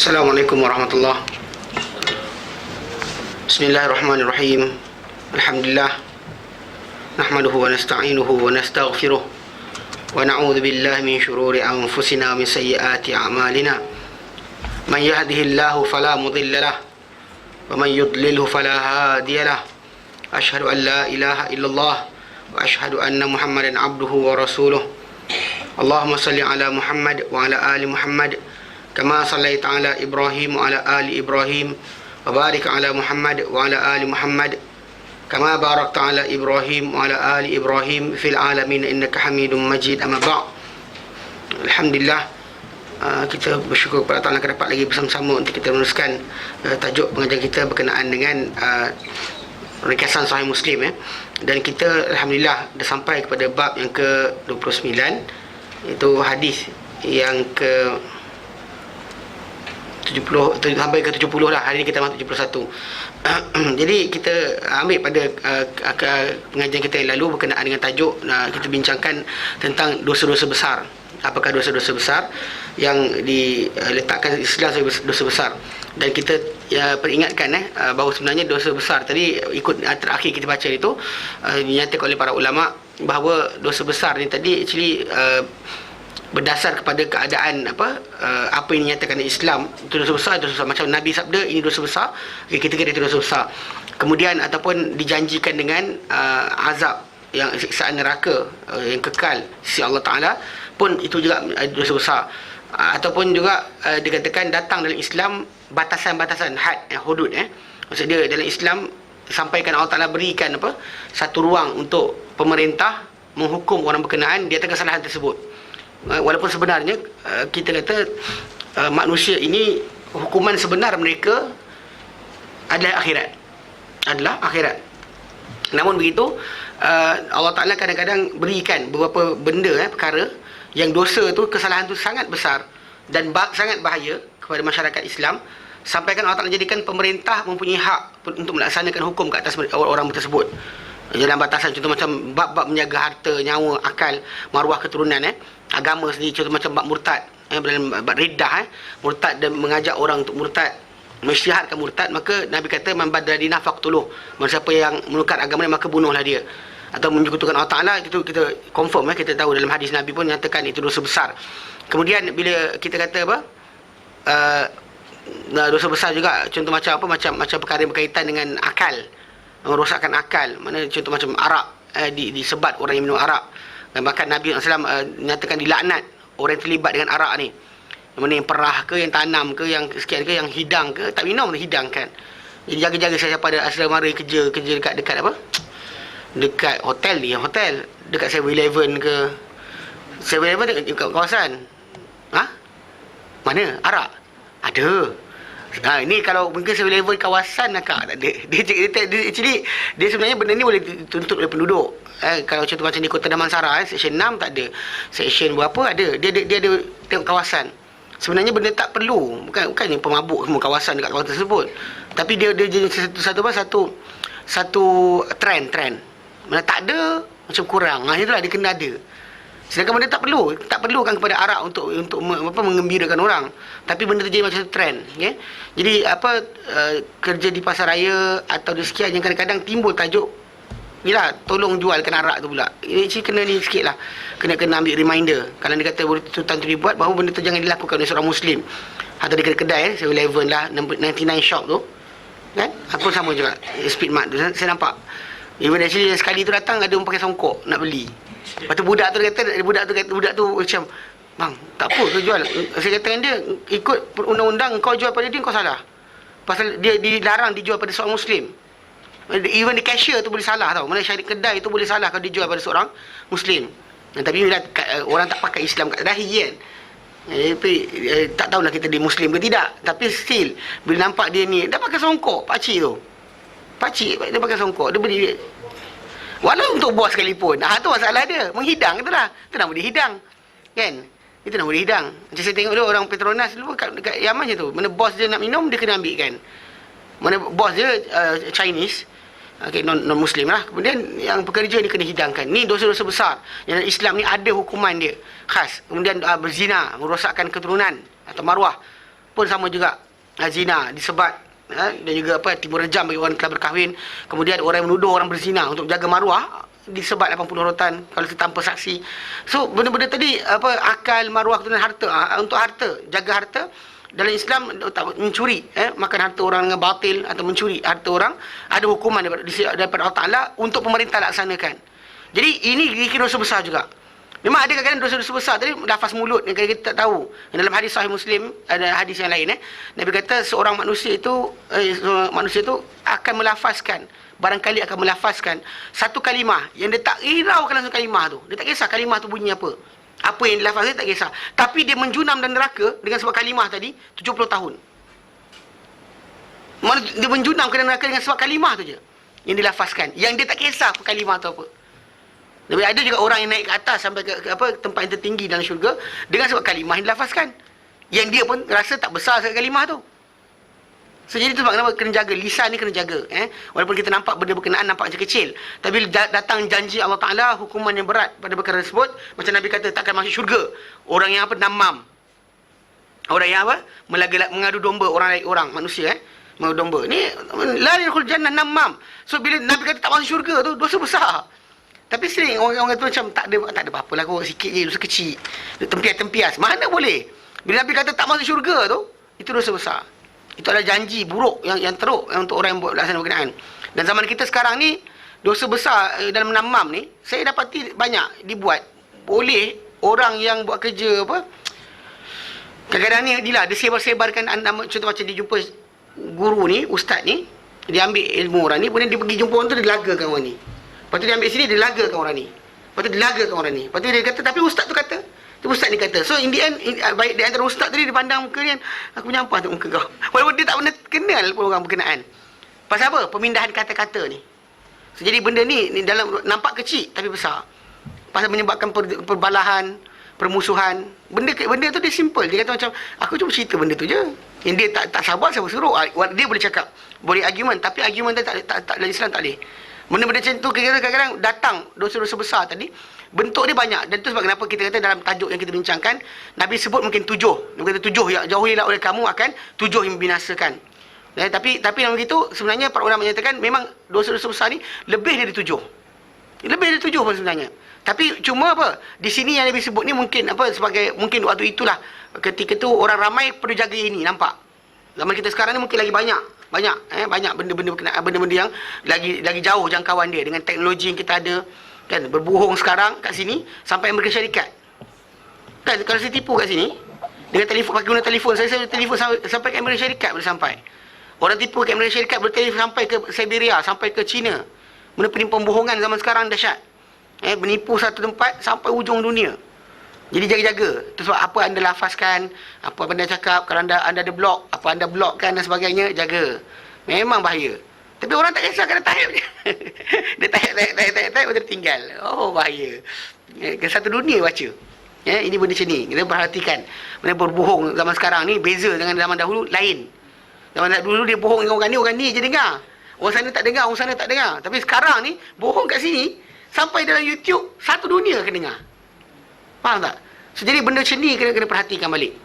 Assalamualaikum warahmatullahi. Bismillahirrahmanirrahim. Alhamdulillah. Nahmaduhu wa nasta'inuhu wa nastaghfiruh. Wa na'udzu billahi min shururi anfusina wa min sayyiati a'malina. Man yahdihillahu fala mudilla lahu wa man yudlilhu fala hadiya lahu. Asyhadu an la ilaha illallah wa asyhadu anna Muhammadan abduhu wa rasuluh. Allahumma salli ala Muhammad wa ala ali Muhammad kama sallaita ala Ibrahim wa ala ali Ibrahim wa barik ala Muhammad wa ala ali Muhammad kama barakta ala Ibrahim wa ala ali Ibrahim fil alamin innaka Hamidum Majid. Amma ba'd. Alhamdulillah, kita bersyukur kepada Allah kerana dapat lagi bersama-sama untuk kita meneruskan tajuk pengajian kita berkenaan dengan ringkasan Sahih Muslim, dan kita alhamdulillah dah sampai kepada bab yang ke-29, itu hadis yang ke 70 sampai ke 70 lah. Hari ni kita masuk 71. Jadi kita ambil pada pengajian kita yang lalu berkenaan dengan tajuk, kita bincangkan tentang dosa-dosa besar. Apakah dosa-dosa besar yang diletakkan Islam sebagai dosa besar. Dan kita peringatkan bahawa sebenarnya dosa besar tadi, ikut terakhir kita baca itu, dinyatakan oleh para ulama bahawa dosa besar ni tadi actually berdasar kepada keadaan apa yang dinyatakan Islam itu dosa besar, dosa besar. Macam Nabi sabda ini dosa besar, kita kira itu dosa besar. Kemudian ataupun dijanjikan dengan azab yang siksaan neraka yang kekal sisi Allah Ta'ala pun itu juga dosa besar. Ataupun juga dikatakan datang dalam Islam batasan-batasan had, hudud. Maksud dia dalam Islam sampaikan Allah Ta'ala berikan satu ruang untuk pemerintah menghukum orang berkenaan di atas kesalahan tersebut. Walaupun sebenarnya kita kata manusia ini hukuman sebenar mereka adalah akhirat. Namun begitu, Allah Ta'ala kadang-kadang berikan beberapa benda, perkara yang dosa tu, kesalahan tu sangat besar dan sangat bahaya kepada masyarakat Islam, sampaikan Allah Ta'ala jadikan pemerintah mempunyai hak untuk melaksanakan hukum ke atas orang tersebut dalam batasan. Contoh macam bab-bab menjaga harta, nyawa, akal, maruah keturunan, agama sendiri. Contoh macam bab murtad, dalam bab riddah, murtad dan mengajak orang untuk murtad, mensyihadkan murtad, maka Nabi kata man badala dinah faqtuluh, siapa yang menukar agama dia maka bunuhlah dia, atau menyekutukan Allah Ta'ala. Itu kita confirm, kita tahu dalam hadis Nabi pun nyatakan itu dosa besar. Kemudian bila kita kata dosa besar juga, contoh macam perkara yang berkaitan dengan akal, merosakkan akal. Mana contoh macam arak, disebat orang yang minum arak. Dan bahkan Nabi SAW nyatakan dilaknat orang yang terlibat dengan arak ni. Mana yang perah ke, yang tanam ke, yang sekian ke, yang hidang ke, tak minum, hidangkan. Jadi jaga-jaga siapa ada asal mara kerja dekat dekat hotel ni, dekat 7-Eleven ke. 7-Eleven dekat kawasan. Mana? Arak? Ada. Ini kalau mungkin 7-Eleven kawasan tak ada. Dia sebenarnya benda ni boleh dituntut oleh penduduk. Kalau contoh macam di Kota Damansara, Seksyen 6 tak ada. Seksyen berapa ada. Dia ada tengok kawasan. Sebenarnya benda tak perlu. Bukannya pemabuk semua kawasan dekat kawasan tersebut. Tapi dia jadi satu trend. Mana tak ada, macam kurang. Itulah dia kena ada. Sedangkan benda tak perlu kan kepada arak untuk mengembirakan orang. Tapi benda tu jadi macam trend, Jadi kerja di pasar raya atau di sekian yang kadang-kadang timbul tajuk, yalah, tolong jualkan arak tu pula. Ini kena ni sikitlah. Kena ambil reminder. Kalau dia kata tuntutan tu dibuat, bahawa benda tu jangan dilakukan oleh seorang Muslim. Atau di kedai 7-Eleven lah, 99 shop tu, kan? Aku sama juga Speed Mart tu, saya nampak. Even actually sekali tu datang ada orang pakai songkok nak beli. Lepas tu budak tu macam, bang, tak apa kau jual. Saya kata dengan dia, ikut undang-undang kau jual pada dia, kau salah. Pasal dia dilarang dijual pada seorang Muslim. Even the cashier tu boleh salah tau. Mana syarikat kedai tu boleh salah kalau dijual pada seorang Muslim. Tapi bila orang tak pakai Islam kat dahi kan, tak tahulah kita dia Muslim ke tidak. Tapi still bila nampak dia ni dah pakai songkok, pakcik dia pakai songkok, dia beli. Walau untuk bos sekalipun. Tu masalah dia. Menghidang itulah. Itu nama dia hidang. Kan? Itu nama dia hidang. Macam saya tengok dulu orang Petronas dulu dekat Yaman je tu. Mana bos dia nak minum, dia kena ambil kan. Mana bos dia Chinese, non-Muslim lah. Kemudian yang pekerja ni kena hidangkan. Ni dosa-dosa besar. Yang Islam ni ada hukuman dia khas. Kemudian berzina, merosakkan keturunan atau maruah pun sama juga. Zina disebat, dan juga timbul rejam bagi orang telah berkahwin. Kemudian orang yang menuduh orang berzina untuk jaga maruah disebat 80 rotan kalau tanpa saksi. So benda-benda tadi akal, maruah, keturunan, harta, untuk harta, jaga harta dalam Islam tak mencuri makan harta orang dengan batil atau mencuri harta orang, ada hukuman daripada Allah Taala untuk pemerintah laksanakan. Jadi ini dikira dosa besar juga. Memang ada kadang-kadang dosa-dosa besar tadi, lafaz mulut yang kita tak tahu. Yang dalam hadis sahih Muslim, ada hadis yang lain Nabi kata seorang manusia itu akan melafazkan, barangkali akan melafazkan satu kalimah yang dia tak hiraukan langsung kalimah tu. Dia tak kisah kalimah tu bunyi apa. Apa yang dilafazkan tak kisah. Tapi dia menjunam dalam neraka dengan sebab kalimah tadi 70 tahun. Dia menjunam ke neraka dengan sebab kalimah tu je yang dilafazkan. Yang dia tak kisah apa kalimah tu apa. Tapi ada juga orang yang naik ke atas sampai ke tempat yang tertinggi dalam syurga dengan sebab kalimah yang dilafazkan. Yang dia pun rasa tak besar sangat kalimah tu. So, jadi tu sebab kenapa kena jaga. Lisan ni kena jaga. Walaupun kita nampak benda berkenaan nampak macam kecil. Tapi datang janji Allah Ta'ala, hukuman yang berat pada perkara tersebut. Macam Nabi kata, takkan masuk syurga orang yang namam. Orang yang mengadu domba orang lain orang, manusia mengadu domba. Ni, la yadkhul jannah namam. So, bila Nabi kata tak masuk syurga tu, dosa besar. Tapi sering orang tu macam tak ada apa-apa lah kot, sikit je, dosa kecil. Tempias-tempias. Mana boleh? Bila Nabi kata tak masuk syurga tu, itu dosa besar. Itu adalah janji buruk yang teruk untuk orang yang buat laksana berkenaan. Dan zaman kita sekarang ni, dosa besar dalam namam ni, saya dapati banyak dibuat oleh orang yang buat kerja kadang-kadang ni dia sebar-sebarkan nama. Contoh macam dia jumpa guru ni, ustaz ni, dia ambil ilmu orang ni, kemudian dia pergi jumpa orang tu, dia lagakan orang ni. Lepas tu dia ambil sini, dia lagakan orang ni. Lepas tu dia lagakan orang ni. Lepas tu dia kata, tapi ustaz tu kata. Ustaz ni kata. So in the end, baik di antara ustaz tadi, dia pandang muka ni, aku menyampah tu muka kau. Walaupun dia tak pernah kenal pun orang berkenaan. Pasal apa? Pemindahan kata-kata ni. So, jadi benda ni dalam nampak kecil tapi besar. Pasal menyebabkan perbalahan, permusuhan. Benda tu dia simple. Dia kata macam, aku cuma cerita benda tu je. Yang dia tak sabar, siapa suruh. Dia boleh cakap, boleh argument. Tapi argument tu tak dalam Islam tak boleh. Benda-benda macam tu kadang-kadang datang dosa-dosa besar tadi, bentuk dia banyak. Dan tu sebab kenapa kita kata dalam tajuk yang kita bincangkan, Nabi sebut mungkin 7. Nabi kata 7 yang jauhilah oleh kamu akan 7 yang membinasakan. Tapi namun begitu sebenarnya para ulama menyatakan memang dosa-dosa besar ni lebih dari 7. Lebih dari 7 pun sebenarnya. Tapi cuma di sini yang Nabi sebut ni mungkin sebagai mungkin waktu itulah ketika tu orang ramai perlu jaga ini, nampak. Zaman kita sekarang ni mungkin lagi banyak benda-benda berkenaan, benda-benda yang lagi jauh jangkauan dia dengan teknologi yang kita ada kan, berbohong sekarang kat sini sampai Amerika Syarikat kan. Kalau saya tipu kat sini dengan telefon, pakai guna telefon saya telefon sampai ke Amerika Syarikat boleh sampai. Orang tipu ke Amerika Syarikat boleh telefon sampai ke Siberia, sampai ke China. Benda pembohongan zaman sekarang dahsyat. Menipu satu tempat sampai ujung dunia. Jadi jaga-jaga. Itu sebab apa anda lafazkan, apa anda cakap, kalau anda ada blog, apa anda blogkan dan sebagainya, jaga. Memang bahaya. Tapi orang tak kisah, kena type je. Dia type, betul tinggal. Oh, bahaya. Satu dunia baca. Ini benda macam ni. Kita perhatikan. Benda berbohong zaman sekarang ni beza dengan zaman dahulu, lain. Zaman dahulu dia bohong dengan orang ni je dengar. Orang sana tak dengar, orang sana tak dengar. Tapi sekarang ni, bohong kat sini, sampai dalam YouTube, satu dunia kena dengar. Faham tak? So, jadi benda macam ni kena perhatikan balik.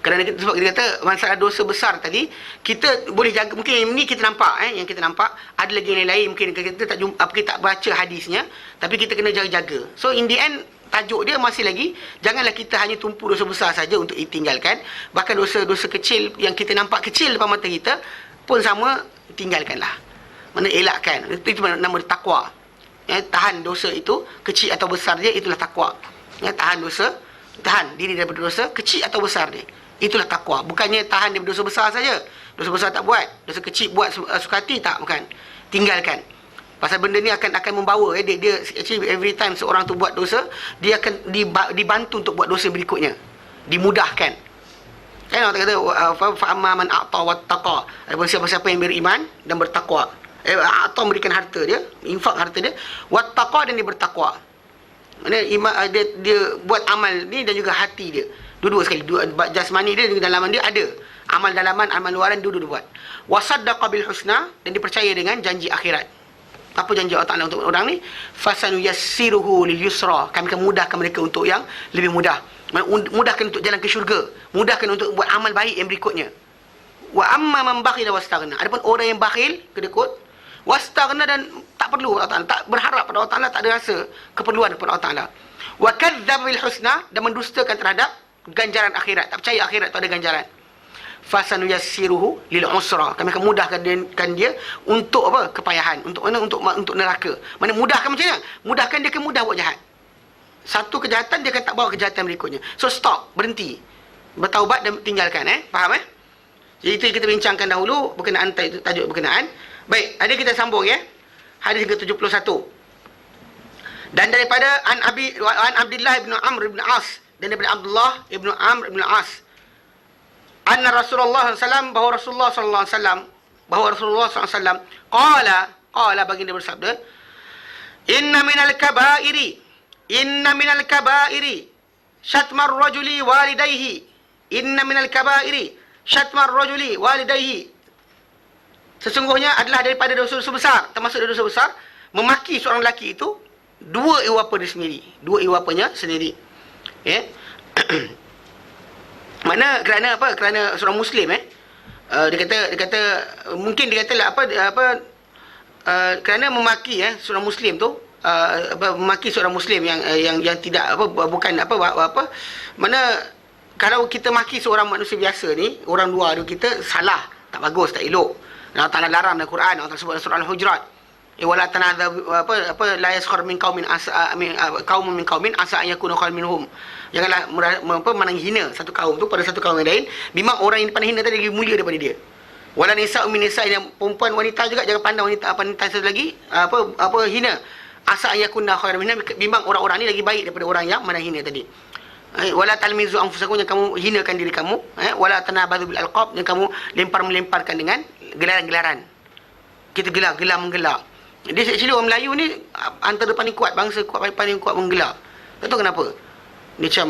Kerana sebab kita kata masalah dosa besar tadi, kita boleh jaga. Mungkin yang ni kita nampak, yang kita nampak. Ada lagi yang lain mungkin kita tak jumpa, kita tak baca hadisnya, tapi kita kena jaga-jaga. So in the end, tajuk dia masih lagi, janganlah kita hanya tumpu dosa besar saja untuk ditinggalkan. Bahkan dosa-dosa kecil yang kita nampak kecil depan mata kita pun sama, tinggalkanlah. Mana elakkan. Itu nama takwa. Tahan dosa itu, kecil atau besar dia, itulah takwa. Tahan dosa, tahan diri daripada dosa, kecil atau besar dia. Itulah takwa. Bukannya tahan daripada dosa besar saja. Dosa besar tak buat, dosa kecil buat suka hati tak, bukan. Tinggalkan. Pasal benda ni akan membawa, dia actually every time seorang tu buat dosa, dia akan dibantu untuk buat dosa berikutnya. Dimudahkan. Kan orang kata, fa'amma man a'ta wattaqa. Siapa-siapa yang beriman dan bertakwa. Atau memberikan harta dia, infak harta dia, wattaqa, dan dia bertakwa. Maksudnya dia buat amal ni dan juga hati dia. Dua-dua sekali, jasmani dia dan dalaman dia ada. Amal dalaman, amal luaran, dua-dua buat. Wasaddaqa bil husna, dan dipercaya dengan janji akhirat. Apa janji Allah Ta'ala untuk orang ni? Fasanu yassiruhu lil yusra, kami akan mudahkan mereka untuk yang lebih mudah. Mudahkan untuk jalan ke syurga, mudahkan untuk buat amal baik yang berikutnya. Wa amma man bakhila wastaghna. Adapun orang yang bakhil, kedekut, wastaghna dan tak perlu Allah Taala, tak berharap pada Allah Taala, tak ada rasa keperluan kepada Allah Taala. Wa kadzdzaba bil husna, dan mendustakan terhadap ganjaran akhirat, tak percaya akhirat tu ada ganjaran. Fasanuyassiruhu lil usra, kami akan mudahkan dia untuk apa? Kepayahan, untuk mana? Untuk neraka. Mana mudahkan macam mana? Mudahkan dia ke mudah buat jahat. Satu kejahatan dia akan tak bawa kejahatan berikutnya. So stop, berhenti. Bertaubat dan tinggalkan, faham Jadi itu yang kita bincangkan dahulu berkenaan tajuk berkenaan. Baik, ada kita sambung Hadis ke-71. Dan daripada an Abdullah bin Amr bin As, dan daripada Abdullah bin Amr bin As, anna Rasulullah SAW, bahawa Rasulullah SAW qala baginda bersabda, inna minal kabairi syatmar rajuli walidayhi, inna minal kabairi syatmar rajuli walidayhi, sesungguhnya adalah daripada dosa-dosa besar, termasuk dosa besar memaki seorang lelaki itu dua ibu bapa dia sendiri, dua ibu bapanya sendiri. Mana kerana apa? Kerana seorang Muslim dia kata mungkin dia kata kerana memaki seorang Muslim tu memaki seorang Muslim yang tidak bukan mana kalau kita maki seorang manusia biasa ni, orang luar tu, kita salah, tak bagus, tak elok. Allah Taala larang dalam Quran, Allah Taala sebut dalam surah Al-Hujurat, wala tanadha la yaskhar min qaumin qaumun min qaumin asa an yakunu khairan minhum. Janganlah menang hina satu kaum tu pada satu kaum yang lain, memang orang yang pandang hina tadi lagi mulia daripada dia. Wala nisa'u min nisa'in, yang perempuan wanita juga jangan pandang wanita satu lagi hina. Asa an yakunna khairan minhum, memang orang-orang ni lagi baik daripada orang yang mana hina tadi. Wala talmizu anfusakum, yang kamu hinakan diri kamu. Wala tanabadhu bil alqab, yang kamu melemparkan dengan gelaran-gelaran. Kita gelar menggelar. Dia actually orang Melayu ni antara paling kuat, bangsa paling kuat menggelar. Tak tahu kenapa. Dia macam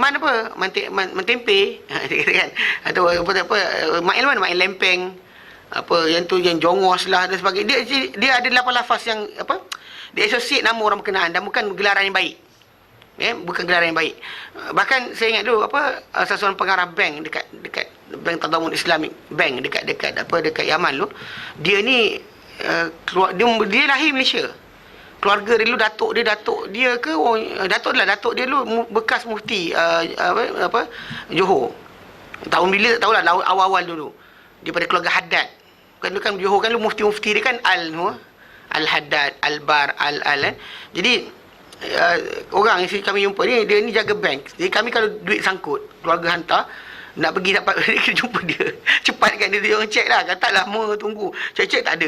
man apa? Mentempe kan. Atau main lempeng. Apa yang tu yang jongos lah dan sebagainya. Dia ada lafaz yang dia associate nama orang berkenaan dan bukan gelaran yang baik. Bukan gelaran yang baik. Bahkan saya ingat dulu salah seorang pengarah bank dekat Bank Tadamun Islamic Bank dekat Yaman tu. Dia ni dia lahir Malaysia. Keluarga dia dulu datuk dia datuk dia dulu bekas mufti Johor. Tahun bila tak tahulah, awal-awal dulu. Daripada keluarga Haddad. Kan Johor kan mufti-mufti dia kan Al-Haddad, Al-Bar, Al-Al. Jadi orang yang kami jumpa ni, dia ni jaga bank. Jadi kami kalau duit sangkut, keluarga hantar, nak pergi dapat kita jumpa dia. Cepat kan, dia orang check lah. Kata lama tunggu. Check tak ada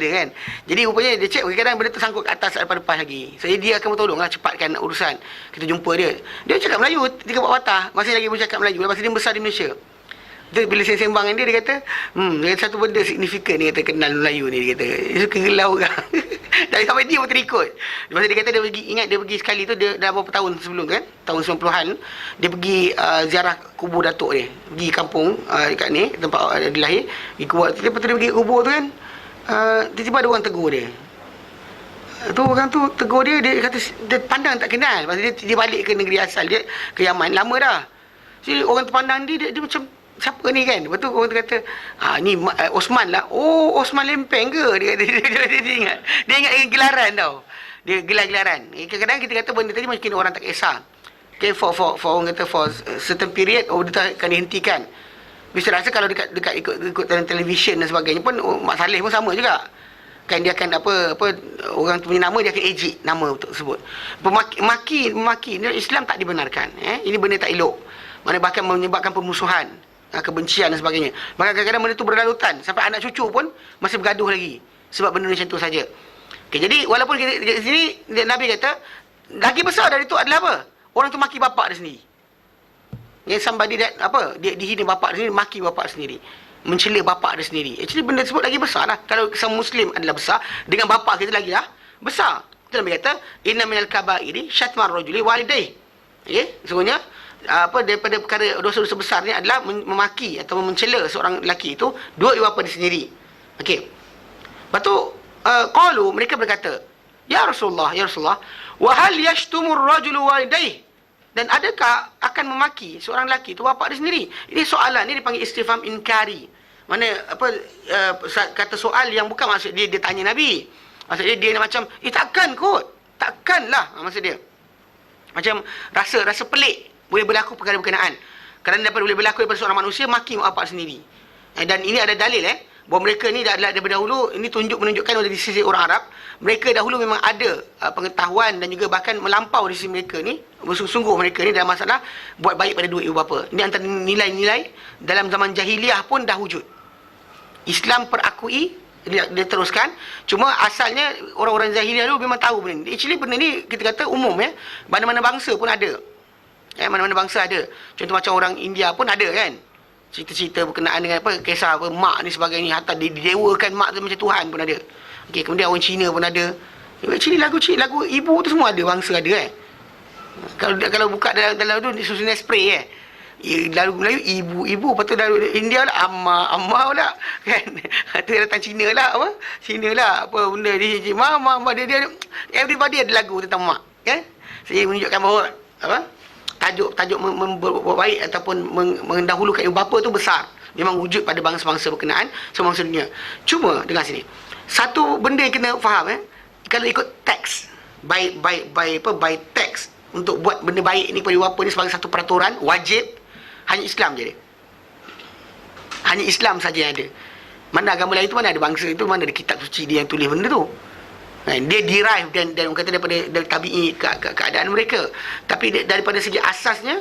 kan. Jadi rupanya dia check, kadang-kadang benda tersangkut kat atas atau depan lagi. Jadi dia akan bertolong lah, cepatkan urusan. Kita jumpa dia. Dia cakap Melayu, 3-4 patah. Masih lagi bercakap Melayu. Lepas dia besar di Malaysia. Bila saya sembang dengan dia kata, dia kata satu benda signifikan, dia kata kenal Melayu ni, dia kata. Dia suka gelau orang. Dari sampai dia pun terikut. Lepas dia kata dia pergi sekali tu, dia dah berapa tahun sebelum kan, tahun 90-an, dia pergi ziarah kubur datuk dia. Pergi kampung dekat ni, tempat dia lahir, pergi kubur. Lepas tu dia pergi kubur tu kan, tiba-tiba ada orang tegur dia. Orang tu tegur dia kata dia pandang tak kenal. Lepas dia balik ke negeri asal dia, ke Yaman, lama dah. Jadi orang terpandang dia macam siapa ni kan? Lepas tu orang tu kata, ni Osman lah. Oh, Osman Lempeng ke? Dia kata, dia ingat gelaran tau. Dia gelar-gelaran. Kadang-kadang kita kata benda tadi mungkin orang tak kisah. Okay, for orang kata for certain period, dia akan dihentikan. Bisa rasa kalau dekat ikut dalam televisyen dan sebagainya pun, Mak Saleh pun sama juga. Kan dia akan orang tu punya nama, dia akan ejek nama tersebut. Maki Islam tak dibenarkan. Ini benda tak elok. Mana bahkan menyebabkan permusuhan, kebencian dan sebagainya. Bahkan kadang-kadang benda tu berlalutan sampai anak cucu pun masih bergaduh lagi sebab benda macam tu saja. Okay, jadi walaupun di sini Nabi kata lagi besar dari itu adalah apa? Orang tu maki bapak dia sendiri. Somebody that dia dihina bapak dia sendiri, maki bapak sendiri, mencela bapak dia sendiri. Actually benda tersebut lagi besar lah. Kalau seorang Muslim adalah besar, dengan bapak kita lagi lah besar. Itu Nabi kata inna minal kabairi syatmar rajuli walidayhi. Sesungguhnya daripada perkara dosa-dosa besar ni adalah memaki atau mencela seorang lelaki itu dua ibu bapa dia sendiri. Okey. Lepas tu qalu, mereka berkata, ya Rasulullah, wa hal yashtumur rajulu walidayhi? Dan adakah akan memaki seorang lelaki itu bapa dia sendiri? Ini soalan ni dipanggil istifham inkari. Mana kata soal yang bukan maksud dia tanya Nabi. Maksud dia macam takkan kot. Takkanlah maksud dia. Macam rasa pelik boleh berlaku perkara berkenaan. Kerana boleh berlaku daripada seorang manusia maki mak bapak sendiri. Dan ini ada dalil bahawa mereka ni adalah daripada dahulu, ini menunjukkan dari sisi orang Arab, mereka dahulu memang ada pengetahuan dan juga bahkan melampau di sisi mereka ni, bersungguh-sungguh mereka ni dalam masalah buat baik pada dua ibu bapa. Ini antara nilai-nilai dalam zaman jahiliah pun dah wujud. Islam perakui, dia teruskan. Cuma asalnya orang-orang jahiliah dulu memang tahu benda ni. Actually benda ni kita kata umum mana-mana bangsa pun ada. Mana-mana bangsa ada. Contoh macam orang India pun ada kan. Cerita-cerita berkenaan dengan kisah mak ni sebagainya, hatta didewakan mak tu macam Tuhan pun ada. Okey, kemudian orang Cina pun ada. Actually lagu ibu tu semua ada, bangsa ada Kalau buka dalam tu susun spray lagu Melayu ibu, lepas tu dalam India lah amma pula kan. Tu datang Cina lah Cina lah benda ni mama dia everybody ada lagu tentang mak kan. Saya menunjukkan bahawa tajuk membuat baik ataupun mendahulukan ibu bapa tu besar, memang wujud pada bangsa-bangsa berkenaan semua bangsa dunia. Cuma dengar sini, satu benda yang kena faham kalau ikut teks by teks untuk buat benda baik ni pada ibu bapa ni sebagai satu peraturan wajib, hanya Islam je dia. Hanya Islam saja yang ada. Mana agama lain tu, mana ada bangsa itu, mana ada kitab suci dia yang tulis benda tu. Dia derive dan orang kata daripada tabi'i keadaan mereka. Tapi daripada segi asasnya,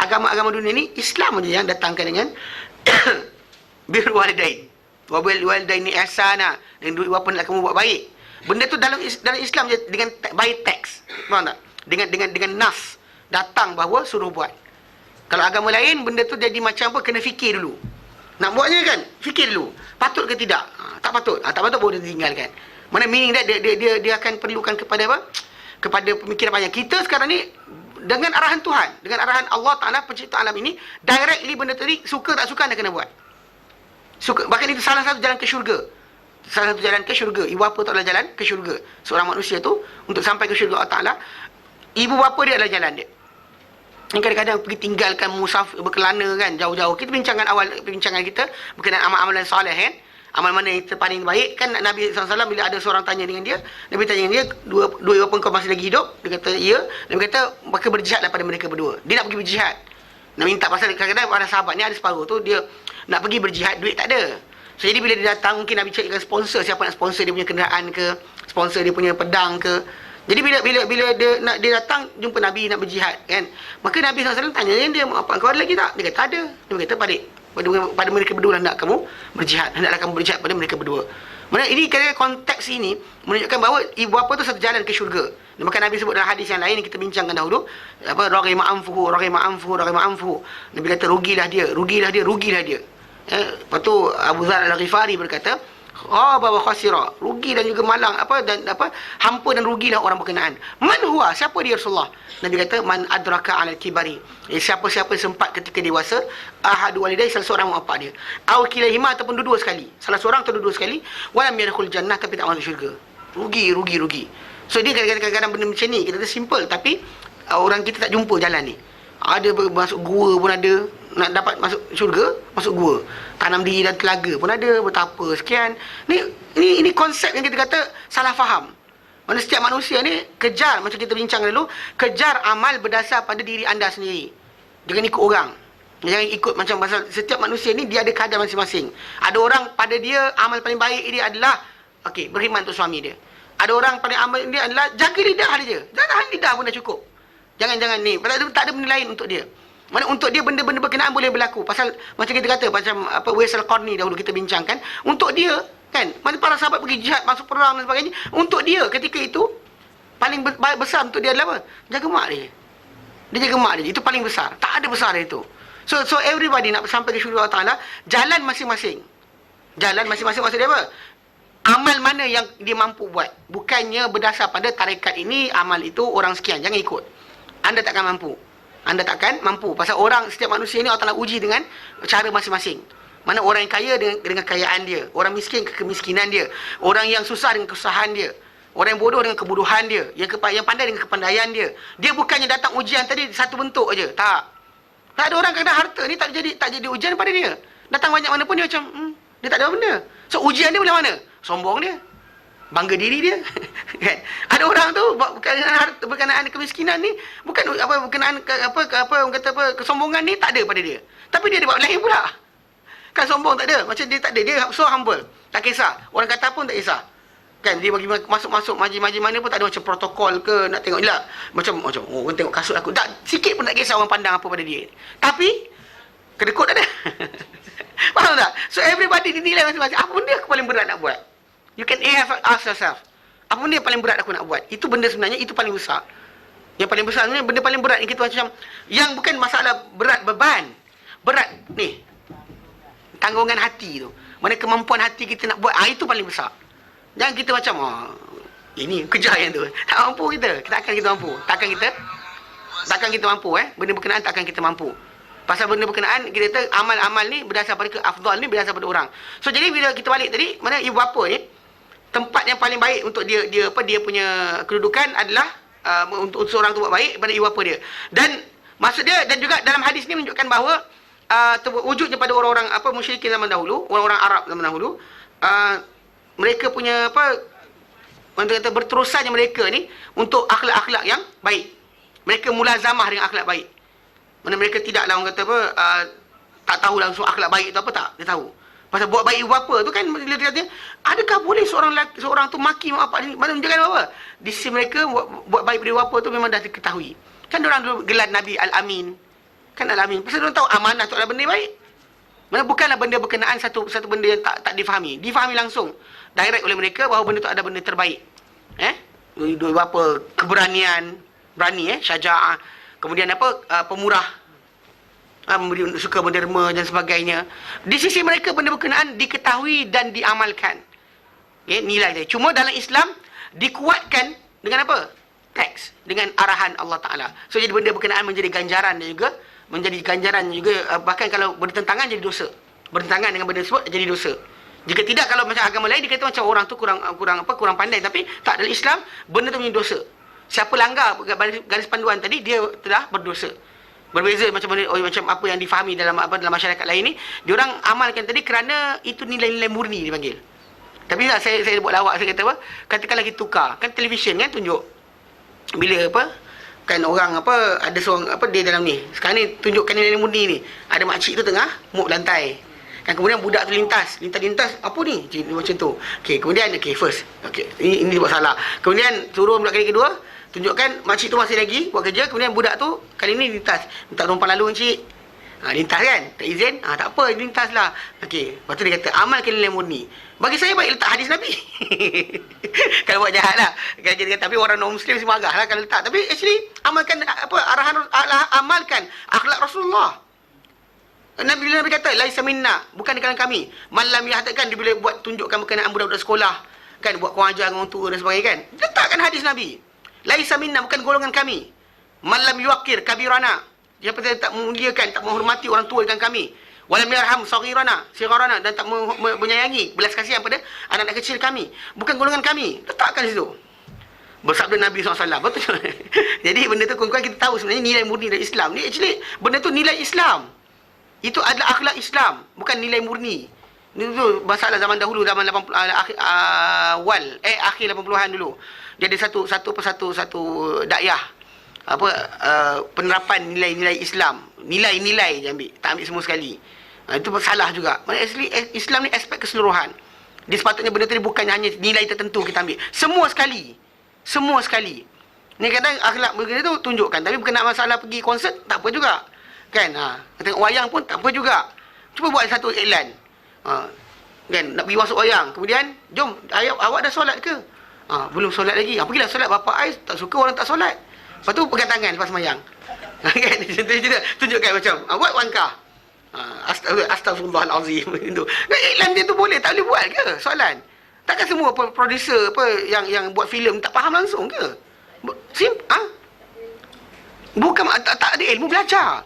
agama-agama dunia ni Islam saja yang datangkan dengan birrul walidain. Wa bil walidaini ihsana, dan dua bapa nak kamu buat baik. Benda tu dalam Islam je dengan by text. Faham tak? Dengan nas datang bahawa suruh buat. Kalau agama lain benda tu jadi macam kena fikir dulu. Nak buatnya kan, fikir dulu. Patut ke tidak? Tak patut. Tak patut boleh ditinggalkan. Mana meaning dia akan perlukan kepada kepada pemikiran banyak. Kita sekarang ni dengan arahan Tuhan, dengan arahan Allah Ta'ala pencipta alam ini, directly benda tadi, suka tak suka anda kena buat. Bahkan itu salah satu jalan ke syurga. Salah satu jalan ke syurga. Ibu bapa tu adalah jalan ke syurga. Seorang manusia tu untuk sampai ke syurga Allah Ta'ala, ibu bapa dia adalah jalan dia. Yang kadang-kadang pergi tinggalkan musafir berkelana kan, jauh-jauh. Kita bincangkan awal perbincangan kita berkenaan amal-amalan soleh kan. Amal mana yang paling baik kan. Nabi SAW bila ada seorang tanya dengan dia, Nabi tanya dengan dia, dua bapa kau masih lagi hidup? Dia kata ya. Nabi kata maka berjihadlah pada mereka berdua. Dia nak pergi berjihad. Nabi minta pasal kadang-kadang ada sahabat ni, ada separuh tu dia nak pergi berjihad, duit tak ada. So jadi bila dia datang, mungkin Nabi carikan sponsor, siapa nak sponsor dia punya kenderaan ke, sponsor dia punya pedang ke. Jadi bila dia datang jumpa Nabi nak berjihad kan, maka Nabi SAW tanya dia, apa kau ada lagi tak? Dia kata ada. Dia kata pada mereka berdua lah nak kamu berjihad, hendaklah kamu berjihad pada mereka berdua. Mana ini konteks ini menunjukkan bahawa ibu bapa tu satu jalan ke syurga. Dan maka Nabi sebut dalam hadis yang lain yang kita bincangkan dahulu, raghima anfuhu. Nabi kata rugilah dia. Lepas tu Abu Dzar Al-Ghifari berkata, bawa khasira, rugi dan juga malang hampa dan rugilah orang berkenaan. Man huwa, siapa dia Rasulullah? Nabi kata man adraka ala kibari, siapa-siapa sempat ketika dewasa, ahadu walidai, salah seorang mak bapak dia, au kilahima, ataupun dua-dua sekali, salah seorang atau dua-dua sekali, walam yadkhul jannah, tapi tak masuk syurga. Rugi. So dia kadang-kadang benda macam ni kita kata simple, tapi orang kita tak jumpa jalan ni. Ada masuk gua pun ada, nak dapat masuk syurga, masuk gua. Tanam diri dan telaga pun ada, betapa sekian. Ini konsep yang kita kata salah faham. Mana setiap manusia ni kejar, macam kita bincang dulu, kejar amal berdasar pada diri anda sendiri. Jangan ikut orang. Jangan ikut macam pasal setiap manusia ni dia ada kadar masing-masing. Ada orang pada dia amal paling baik dia adalah berkhidmat untuk suami dia. Ada orang pada amal dia adalah jaga lidah dia. Tahan lidah pun dah cukup. Jangan ni. Pasal tak ada benda lain untuk dia. Mana untuk dia benda-benda berkenaan boleh berlaku. Pasal macam kita kata, macam Uwais Al-Qarni dahulu kita bincangkan, untuk dia kan, mana para sahabat pergi jihad, masuk perang dan sebagainya, untuk dia ketika itu paling besar untuk dia adalah apa? Jaga mak dia. Dia jaga mak dia. Itu paling besar. Tak ada besar itu. So everybody nak sampai ke syurga Allah Ta'ala, jalan masing-masing. Maksud dia apa? Amal mana yang dia mampu buat. Bukannya berdasar pada tarekat ini, amal itu orang sekian. Jangan ikut. Anda takkan mampu. Pasal setiap manusia ni Allah Ta'ala uji dengan cara masing-masing. Mana orang yang kaya dengan kekayaan dia, orang miskin kemiskinan dia, orang yang susah dengan kesusahan dia. Orang yang bodoh dengan kebodohan dia, yang pandai dengan kepandaian dia. Dia bukannya datang ujian tadi satu bentuk aja. Tak. Tak ada orang kena harta ni tak jadi ujian pada dia. Datang banyak mana pun dia macam dia tak ada benda. So ujian dia boleh mana? Sombong dia. Bangga diri dia. Kan? Ada orang tu berkenaan kemiskinan ni, bukan berkenaan orang kata kesombongan ni tak ada pada dia. Tapi dia ada buat lain pula. Kan sombong tak ada, macam dia tak ada, dia so humble. Tak kisah. Orang kata pun tak kisah. Kan dia bagi masuk majlis mana pun tak ada macam protokol ke nak tengok lah. Macam orang tengok kasut aku. Tak sikit pun tak kisah orang pandang apa pada dia. Tapi kedekut tak ada. Faham tak? So everybody dinilai masing-masing. Apa benda aku paling berat nak buat? You can ask yourself. Apa benda yang paling berat aku nak buat? Itu benda sebenarnya itu paling besar. Yang paling besar sebenarnya benda paling berat yang kita macam yang bukan masalah berat beban. Berat ni. Tanggungan hati tu. Mana kemampuan hati kita nak buat, itu paling besar. Jangan kita macam ini kerja yang tu. Tak mampu kita. Takkan kita mampu. Takkan kita mampu benda berkenaan takkan kita mampu. Pasal benda berkenaan kita kata amal-amal ni berdasar pada afdal ni berdasar pada orang. So jadi bila kita balik tadi, mana ibu bapa ni tempat yang paling baik untuk dia punya kedudukan adalah untuk seorang tu buat baik pada ibu bapa dia. Dan maksud dia dan juga dalam hadis ni menunjukkan bahawa wujudnya pada orang-orang musyrikin zaman dahulu, orang-orang Arab zaman dahulu, mereka punya orang kata berterusannya mereka ni untuk akhlak-akhlak yang baik. Mereka mulazamah dengan akhlak baik. Mana mereka tidaklah orang kata tak tahu langsung akhlak baik tu apa tak, dia tahu. Pasal buat baik ibu bapa tu kan dia kata, adakah boleh seorang tu maki mak bapak ni? Mana menunjukkan apa? Di sisi mereka buat baik pada ibu bapa tu memang dah diketahui. Kan orang dulu gelar Nabi Al-Amin. Kan Al-Amin. Pasal dia tahu amanah tu adalah benda baik. Mana bukanlah benda berkenaan satu benda yang tak difahami. Difahami langsung. Direct oleh mereka bahawa benda tu ada benda terbaik. Ibu bapa keberanian, berani syaja'ah. Kemudian pemurah. Suka menderma dan sebagainya. Di sisi mereka benda berkenaan diketahui dan diamalkan. Nilai dia. Cuma dalam Islam dikuatkan dengan apa? Teks. Dengan arahan Allah Ta'ala. So jadi benda berkenaan menjadi ganjaran dan juga bahkan kalau bertentangan jadi dosa. Bertentangan dengan benda tersebut jadi dosa. Jika tidak, kalau macam agama lain dikata macam orang tu kurang pandai, tapi tak, dalam Islam benda tu menjadi dosa. Siapa langgar garis panduan tadi dia telah berdosa. Berbeza macam apa yang difahami dalam masyarakat lain ni, diorang amalkan tadi kerana itu nilai-nilai murni dipanggil. Tapi saya buat lawak, saya kata katakanlah kita tukar, kan televisyen kan tunjuk bila kan orang ada seorang dia dalam ni. Sekarang ni tunjukkan nilai murni ni. Ada makcik tu tengah mop lantai. Kan kemudian budak tu lintas apa ni? Macam tu. Okey, kemudian first. Okey, ini buat salah. Kemudian suruh pula kali kedua, tunjukkan makcik tu masih lagi buat kerja, kemudian budak tu kali ni lintas. Minta tumpang lalu encik. Lintas kan? Tak izin? Tak apa, lintas lah. Okey, lepas tu dia kata amalkan nilai murni. Bagi saya baik letak hadis Nabi. Kalau buat jahat lah. Tapi orang non-Muslim mesti marah lah kalau letak. Tapi actually, amalkan amalkan akhlak Rasulullah. Nabi kata, laisa minna, bukan di kalangan kami. Malam yahtakan, dia boleh buat tunjukkan berkenaan budak-budak sekolah. Kan, buat kurang ajar dengan orang tua dan sebagainya kan. Letakkan hadis Nabi. Laisa minna, bukan golongan kami. Malam yuakir kabirana. Siapa yang tak memuliakan, tak menghormati orang tua dengan kami. Walam yarham saghirana, dan tak menyayangi, belas kasihan pada anak-anak kecil kami. Bukan golongan kami. Letakkan di situ. Bersabda Nabi SAW. Betul. Jadi benda tu kawan-kawan kita tahu sebenarnya nilai murni dari Islam. Ni actually benda tu nilai Islam. Itu adalah akhlak Islam, bukan nilai murni. Ini tu masalah zaman dahulu, zaman 80 akhir 80-an dulu. Dia ada satu dakyah penerapan nilai-nilai Islam. Nilai-nilai je ambil, tak ambil semua sekali. Itu salah juga. Maksudnya Islam ni aspek keseluruhan. Dia sepatutnya benda tu bukan hanya nilai tertentu kita ambil. Semua sekali. Ni kadang akhlak begini tu tunjukkan, tapi bukan nak masalah pergi konsert tak apa juga. Kan? Tengok wayang pun tak apa juga. Cuba buat satu iklan. Kan, nak pergi masuk wayang. Kemudian, jom, awak dah solat ke? Belum solat lagi. Pergilah solat, bapa I tak suka orang tak solat. Lepas tu pegang tangan lepas semayang. Kan? Tunjukkan macam, buat langkah. Astaghfirullahalazim. Iklan dia tu boleh, tak boleh buat ke soalan? Takkan semua producer yang buat filem tak faham langsung ke? Bukan tak ada ilmu belajar.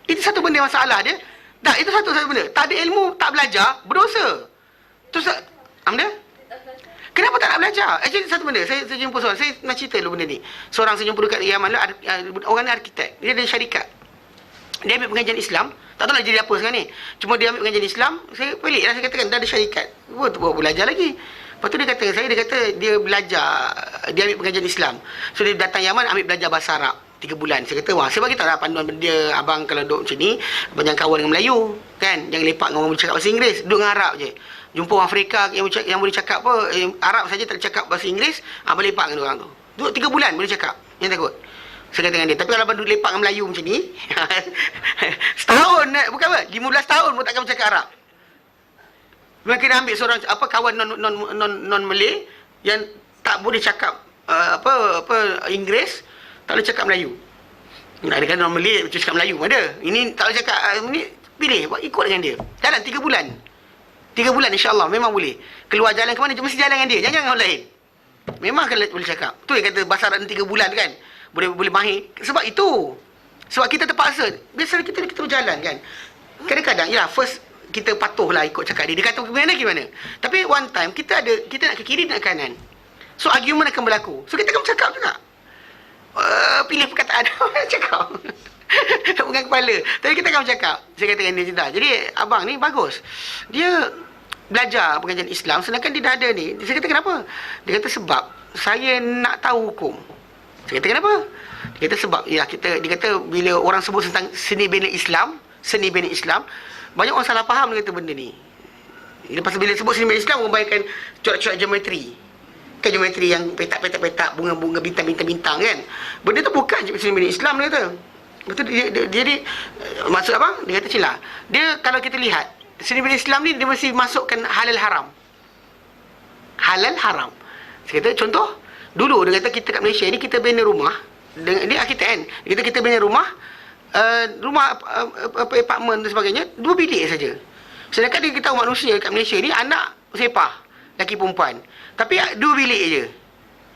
Itu satu benda masalah dia. Tak, itu satu benda. Tak ada ilmu, tak belajar, berdosa. Terus, dia? Kenapa tak nak belajar? Actually satu benda, saya jumpa seorang, saya nak cerita dulu benda ni. Seorang saya jumpa dekat Yaman lah, orang ni arkitek. Dia ada syarikat. Dia ambil pengajian Islam, tak tahu nak jadi apa sekarang ni. Cuma dia ambil pengajian Islam, saya pelik lah, saya katakan dah ada syarikat. Buat belajar lagi. Lepas tu dia kata, dia belajar, dia ambil pengajian Islam. So dia datang Yaman ambil belajar bahasa Arab 3 bulan. Saya kata, wah, saya bagi tahu lah panduan dia, abang kalau duduk macam ni, abang jangan kawan dengan Melayu, kan? Jangan lepak dengan orang boleh cakap bahasa Inggeris, duduk dengan Arab je. Jumpa orang Afrika yang boleh cakap apa, Arab saja tak cakap bahasa Inggeris, abang lepak dengan orang tu. Duduk 3 bulan boleh cakap, jangan takut. Saya kata dengan dia, tapi kalau abang duduk lepak dengan Melayu macam ni, setahun, bukan apa, 15 tahun pun takkan bercakap Arab. Mereka kena ambil seorang kawan non Malay yang tak boleh cakap Inggeris, tak boleh cakap Melayu. Nak ada kan non Malay cakap Melayu ada. Ini tak boleh cakap ni, pilih ikut dengan dia. Jalan 3 bulan. 3 bulan insya-Allah memang boleh. Keluar jalan ke mana mesti jalan dengan dia. Jangan dengan orang lain. Memang kalau boleh cakap. Tu yang kata bahasa Arab 3 bulan kan. Boleh mahir. Sebab itu. Sebab kita terpaksa. Biasa kita berjalan kan. Kadang-kadang yalah first kita patuhlah ikut cakap dia. Dia kata gimana. Tapi one time kita nak ke kiri dan ke kanan. So argument akan berlaku. So kita akan bercakap juga. Pilih perkataan cakap. Bukan kepala. Tapi kita akan bercakap. Saya kata dengan dia cinta. Jadi abang ni bagus. Dia belajar pengajian Islam sedangkan dia dah ada ni. Saya kata kenapa? Dia kata sebab saya nak tahu hukum. Saya kata kenapa? Dia kata sebab ya dia kata bila orang sebut tentang seni bina Islam, banyak orang salah faham dia kata benda ni. Lepas bila sebut seni bina Islam, orang bayangkan corak-corak geometri. Kan geometri yang petak-petak bunga-bunga bintang-bintang kan. Benda tu bukan seni bina Islam dia kata. Betul dia maksud apa? Dia kata cilah. Dia kalau kita lihat seni bina Islam ni dia mesti masukkan halal haram. Halal haram. Saya kata contoh dulu dia kata kita kat Malaysia ni kita bina rumah dengan dia arkitek kan. Dia kata kita bina rumah apartmen dan sebagainya 2 bilik saja. Sedangkan dia tahu manusia kat Malaysia ni anak sepah lelaki perempuan. Tapi 2 bilik je.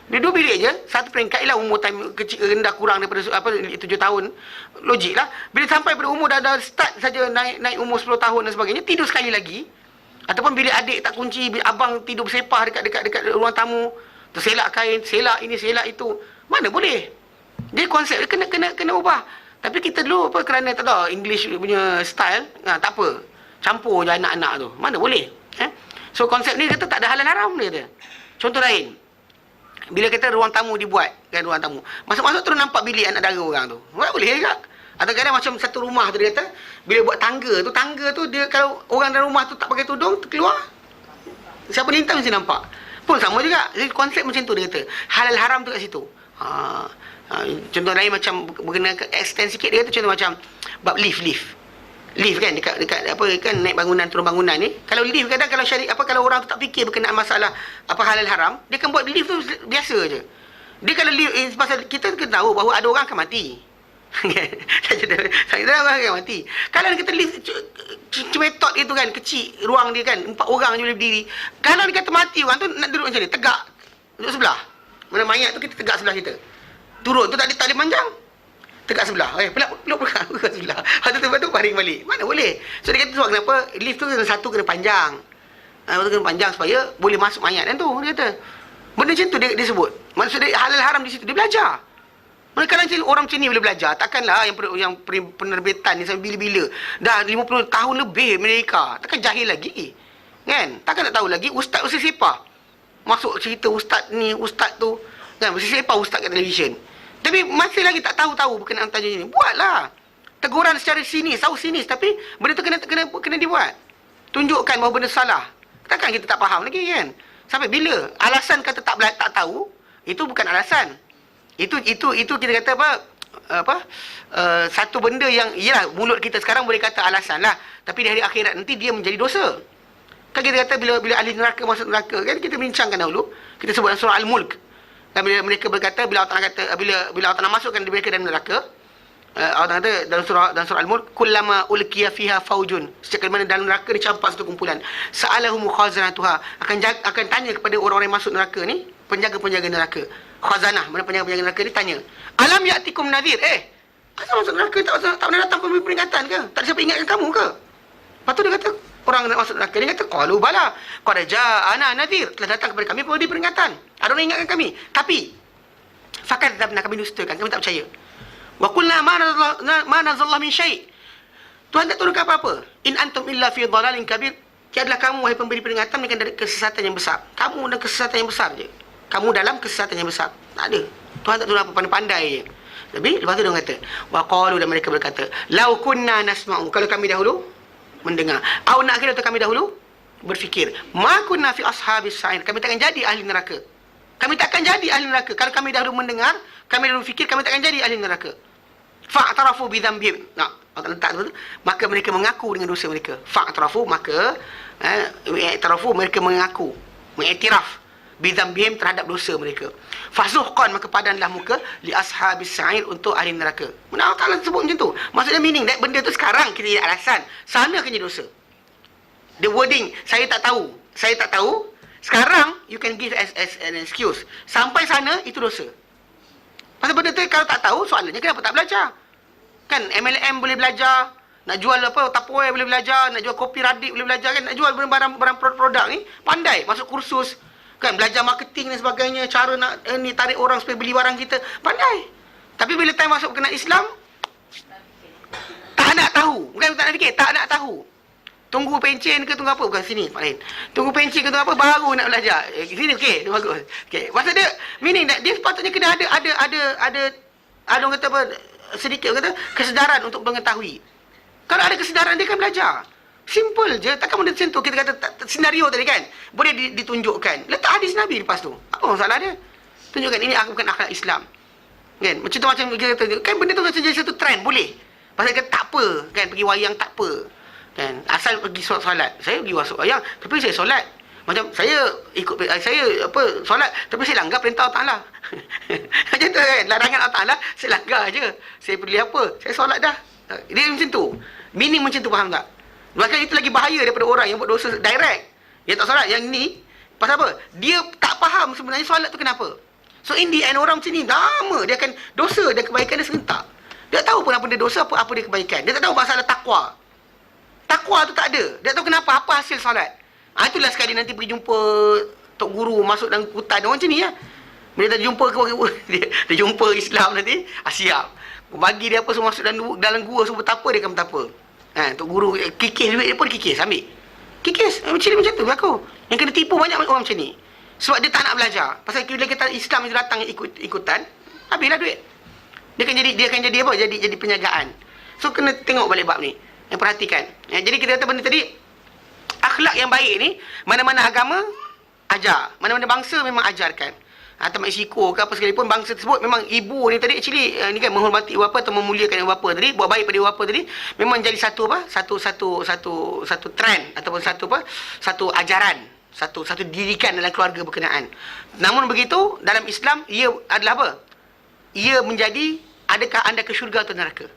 Dia 2 bilik je, satu peringkat ialah umur time kecil rendah kurang daripada 7 tahun. Logik lah. Bila sampai pada umur dah start saja naik umur 10 tahun dan sebagainya, tidur sekali lagi. Ataupun bila adik tak kunci, bila abang tidur bersepah dekat ruang tamu, terselak kain, selak ini, selak itu. Mana boleh? Dia konsep dia kena ubah. Tapi kita dulu kerana tak tahu English punya style, tak apa. Campur je anak-anak tu. Mana boleh? So konsep ni kata tak ada halal haram dia kata. Contoh lain. Bila kata ruang tamu dibuat, kan ruang tamu. Masuk-masuk terus nampak bilik anak dara orang tu. Boleh juga. Atau kadang macam satu rumah tu dia kata, bila buat tangga tu dia kalau orang dalam rumah tu tak pakai tudung, keluar. Siapa lintang mesti nampak. Pun sama juga. Jadi konsep macam tu dia kata. Halal haram tu kat situ. Contoh lain macam berkena extend sikit dia kata contoh macam bab lift kan dekat apa kan naik bangunan turun bangunan ni. Kalau lift kadang kalau kalau orang tu tak fikir berkenaan masalah apa halal haram, dia akan buat lift tu biasa je. Dia kalau lift pasal kita kena tahu bahawa ada orang akan mati. Saya orang akan mati. Kalau dia kata lift cemetot itu kan kecil ruang dia kan 4 orang je boleh berdiri. Kalau dia kata mati orang tu nak duduk macam ni tegak duduk sebelah. Mana mayat tu kita tegak sebelah kita. Turun tu tak boleh panjang. Tegak sebelah. Pelak sebelah. Lepas tu baring balik. Mana boleh? So dia kata sebab kenapa lift tu satu kena panjang. Kena panjang supaya boleh masuk mayat kan tu. Dia kata. Benda macam tu dia sebut. Maksud dia halal haram di situ. Dia belajar. Mereka orang macam ni boleh belajar. Takkanlah yang penerbitan ni sampai bila-bila. Dah 50 tahun lebih Amerika. Takkan jahil lagi. Kan? Takkan nak tahu lagi ustaz sepah. Masuk cerita ustaz ni, ustaz tu. Kan? Mesti sepah ustaz kat televisyen. Tapi masih lagi tak tahu berkenaan tajuk ini. Buatlah. Teguran secara sinis, tahu sinis. Tapi benda tu kena dibuat. Tunjukkan bahawa benda salah. Takkan kita tak faham lagi kan? Sampai bila? Alasan kata tak tahu, itu bukan alasan. Itu kita kata satu benda yang, iyalah mulut kita sekarang boleh kata alasan lah. Tapi di hari akhirat nanti dia menjadi dosa. Kan kita kata bila ahli neraka masuk neraka, kan kita bincangkan dahulu. Kita sebut dalam surah Al-Mulk. Dan bila mereka berkata, bila Allah kata, bila Allah Ta'ala masukkan mereka dalam neraka, Allah kata dalam surah Al-Mulk, kullama ulqiya fiha faujun, setiap kali mana dalam neraka dicampak satu kumpulan, sa'alahum khazanatuha, akan tanya kepada orang-orang yang masuk neraka ni, penjaga-penjaga neraka. Khazanah, mana penjaga-penjaga neraka ni tanya, alam ya'tikum nadhir, asal masuk neraka tak pernah datang peringatan ke? Tak ada siapa ingatkan kamu ke? Lepas tu dia kata, orang nak masuk neraka? Dia kata, qalu bala, qad ja'ana nadhir, telah datang kepada kami pemberi peringatan. Ada orang ingatkan kami. Tapi fakadzabna, kami dustakan, kami tak percaya. Wa qulna ma nazallahu min syai'. Tuhan tak turunkan apa-apa. In antum illa fi dhalalin kabir. Tiadalah kamu, wahai pemberi peringatan, melainkan dari kesesatan yang besar. Kamu dalam kesesatan yang besar je. Kamu dalam kesesatan yang besar. Tak ada. Tuhan tak turun apa, pandai-pandai je. Tapi lepas tu dia kata, wa qalu, dan mereka berkata, lau kunna nasma'u, kalau kami dahulu mendengar, au na'qilu, atau kami dahulu berfikir, ma kunna fi ashabis sa'ir, kami takkan jadi ahli neraka. Kami takkan jadi ahli neraka kalau kami dahulu mendengar, kami dahulu fikir, kami takkan jadi ahli neraka. Fa'tarafu bi dhanbihim. Nah, Allah letak tu, maka mereka mengaku dengan dosa mereka. Fa'tarafu, maka i'tarafu, mereka mengaku, mengiktiraf bidhanbihim, terhadap dosa mereka. Fasuhqan, maka padanlah muka li ashabis sa'ir, untuk ahli neraka. Mana Allah Ta'ala sebut macam tu? Maksudnya meaning that benda tu sekarang kita jadi alasan, sana akan jadi dosa. The wording, saya tak tahu. Sekarang you can give as an excuse. Sampai sana itu dosa. Pasal benda tu kalau tak tahu, soalannya kenapa tak belajar? Kan MLM boleh belajar, nak jual apa Tupperware boleh belajar, nak jual kopi Radik boleh belajar kan, nak jual barang produk ni pandai, masuk kursus kan, belajar marketing dan sebagainya, cara nak ni tarik orang supaya beli barang kita, pandai. Tapi bila time masuk kena Islam, tak nak tahu. Bukan tak nak fikir, tak nak tahu. Tunggu pencen ke tunggu apa? Bukan sini, Pak Lain. Tunggu pencen ke tunggu apa, baru nak belajar. Sini okey, bagus. Okey. Maksud dia meaning that dia sepatutnya kena ada orang kata apa, sedikit orang kata kesedaran untuk mengetahui. Kalau ada kesedaran, dia akan belajar. Simple je. Takkan benda macam tu. Kita kata senario tadi kan, boleh ditunjukkan. Letak hadis Nabi lepas tu. Apa masalah dia? Tunjukkan ini bukan akhlak Islam. Kan? Macam tu, macam kita kata, kan benda tu macam jadi satu trend. Boleh. Pasal kata tak apa. Kan? Pergi wayang tak apa. Kan? Asal pergi solat. Saya pergi wayang, tapi saya solat. Macam saya solat, tapi saya langgar perintah Allah Ta'ala. Macam tu kan? Larangan Allah Ta'ala, saya langgar je. Saya pilih apa? Saya solat dah. Dia macam tu. Meaning macam tu, faham tak? Bahkan itu lagi bahaya daripada orang yang buat dosa direct. Dia tak solat. Yang ni, pasal apa? Dia tak faham sebenarnya solat tu kenapa. So in the end, orang macam ni, lama dia akan dosa dan kebaikan dia serentak. Dia tak tahu pun apa dia dosa, apa dia kebaikan. Dia tak tahu masalah takwa. Takwa tu tak ada. Dia tak tahu kenapa, apa hasil solat. Itulah sekali nanti pergi jumpa Tok Guru, masuk dalam hutan. Orang macam ni lah. Bila dia jumpa dia jumpa Islam nanti, siap. Bagi dia apa, semua masuk dalam gua, semua betapa dia akan betapa. Tok Guru kikis duit dia pun kikis, ambil. Kikis, macam tu berlaku. Yang kena tipu banyak orang macam ni. Sebab dia tak nak belajar. Pasal bila kita Islam itu datang ikutan, habislah duit. Dia akan jadi apa? Jadi penjagaan. So kena tengok balik bab ni. Yang perhatikan. Jadi kita kata benda tadi, akhlak yang baik ni, mana-mana agama ajar. Mana-mana bangsa memang ajarkan. Atau Mexico ke apa sekalipun, bangsa tersebut memang ibu ni tadi actually ni kan menghormati ibu bapa atau memuliakan ibu bapa tadi, buat baik pada ibu bapa tadi memang jadi satu trend ataupun satu ajaran, satu didikan dalam keluarga berkenaan. Namun begitu dalam Islam ia adalah apa? Ia menjadi, adakah anda ke syurga atau neraka?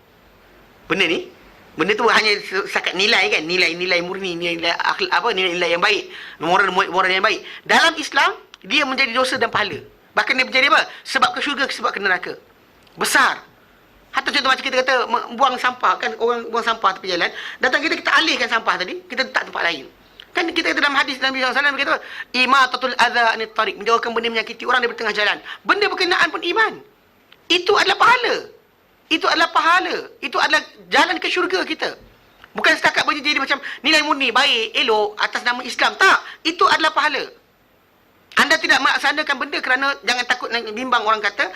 Benda tu hanya setakat nilai kan, nilai murni, nilai akhlak apa, nilai yang baik, moral yang baik. Dalam Islam dia menjadi dosa dan pahala. Bahkan dia menjadi apa? Sebab ke syurga, sebab ke neraka. Besar. Hatta contoh macam kita kata buang sampah kan, orang buang sampah tepi jalan, datang kita alihkan sampah tadi, kita letak tempat lain. Kan kita kata dalam hadis Nabi SAW berkata, imatatul adza anit tariq, menjauhkan benda menyakiti orang di tengah jalan. Benda berkenaan pun iman. Itu adalah pahala. Itu adalah jalan ke syurga kita. Bukan setakat benda jadi macam nilai murni, baik, elok atas nama Islam. Tak. Itu adalah pahala. Anda tidak melaksanakan benda kerana jangan takut bimbang orang kata,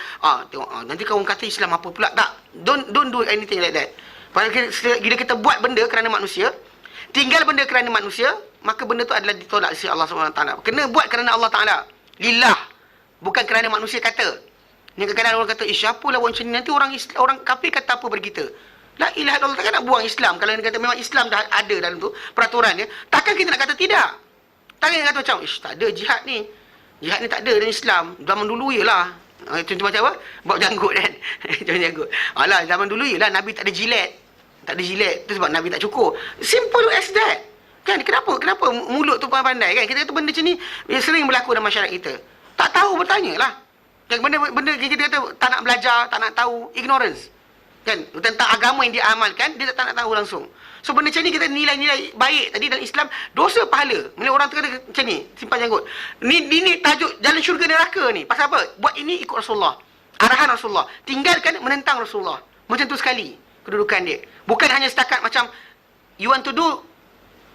tengok nanti kau orang kata Islam apa pula. Tak. Don't do anything like that. Bila kita buat benda kerana manusia, tinggal benda kerana manusia, maka benda tu adalah ditolak oleh Allah SWT. Kena buat kerana Allah Ta'ala. Lillah. Bukan kerana manusia kata. Ni kadang-kadang orang kata, siapa lah macam ni, nanti orang kafir kata apa pada kita. La ilaha illallah, takkan nak buang Islam. Kalau dia kata memang Islam dah ada dalam tu peraturan dia, takkan kita nak kata tidak. Takkan kita kata macam, tak ada jihad ni. Jihad ni tak ada dalam Islam. Zaman dulu yelah. Contoh macam apa? Bab janggut kan. Macam janggut. Alah, zaman dulu yelah Nabi tak ada jilet. Tak ada jilet. Itu sebab Nabi tak cukur. Simple as that. Kan? Kenapa mulut tu pandai kan? Kita kata benda macam ni sering berlaku dalam masyarakat kita. Tak tahu, bertanya lah. Benda kita kata tak nak belajar, tak nak tahu, ignorance. kan, tentang agama yang dia amalkan, dia tak nak tahu langsung. So benda macam ni kita nilai-nilai baik tadi dalam Islam, dosa pahala. Bila orang tu kata macam ni, simpan janggut. Ni tajuk jalan syurga neraka ni. Pasal apa? Buat ini ikut Rasulullah. Arahan Rasulullah. Tinggalkan menentang Rasulullah. Macam tu sekali kedudukan dia. Bukan hanya setakat macam you want to do,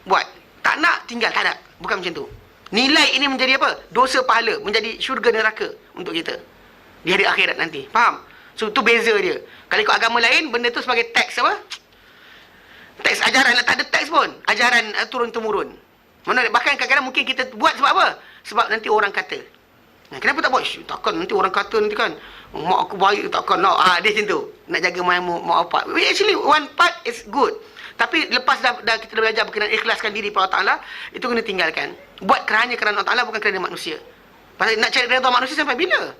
buat. Tak nak, tinggal. Tak ada. Bukan macam tu. Nilai ini menjadi apa? Dosa pahala. Menjadi syurga neraka untuk kita di hari akhirat nanti. Faham? So tu beza dia. Kalau ikut agama lain, benda tu sebagai teks apa? Teks ajaran lah, tak ada teks pun. Ajaran turun-temurun. Mana bahkan kadang-kadang mungkin kita buat sebab apa? Sebab nanti orang kata. Kenapa tak buat? Takkan nanti orang kata nanti kan, mak aku baik takkan nak. Dia macam tu. Nak jaga mak apa. Actually one part is good. Tapi lepas dah kita dah belajar berkenaan ikhlaskan diri pada Allah Ta'ala, itu kena tinggalkan. Buat kerana Allah Ta'ala, bukan kerana manusia. Pasal nak cari redha manusia sampai bila?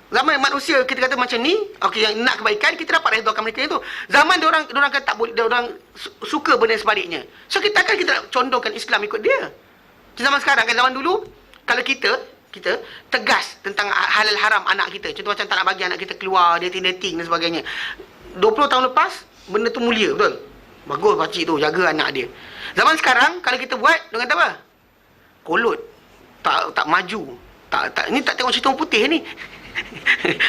Zaman manusia kita kata macam ni, okey, yang nak kebaikan kita dapat redhakan mereka itu. Zaman dia orang kata tak boleh, dia orang suka benda sebaliknya. So kita nak condongkan Islam ikut dia. Zaman sekarang kan, zaman dulu kalau kita tegas tentang halal haram anak kita. Contoh macam tak nak bagi anak kita keluar, dating dan sebagainya. 20 tahun lepas benda tu mulia, betul? Bagus pakcik tu jaga anak dia. Zaman sekarang kalau kita buat, dia kata apa? Kolot. Tak maju. Ni tak tengok cerita orang putih ni.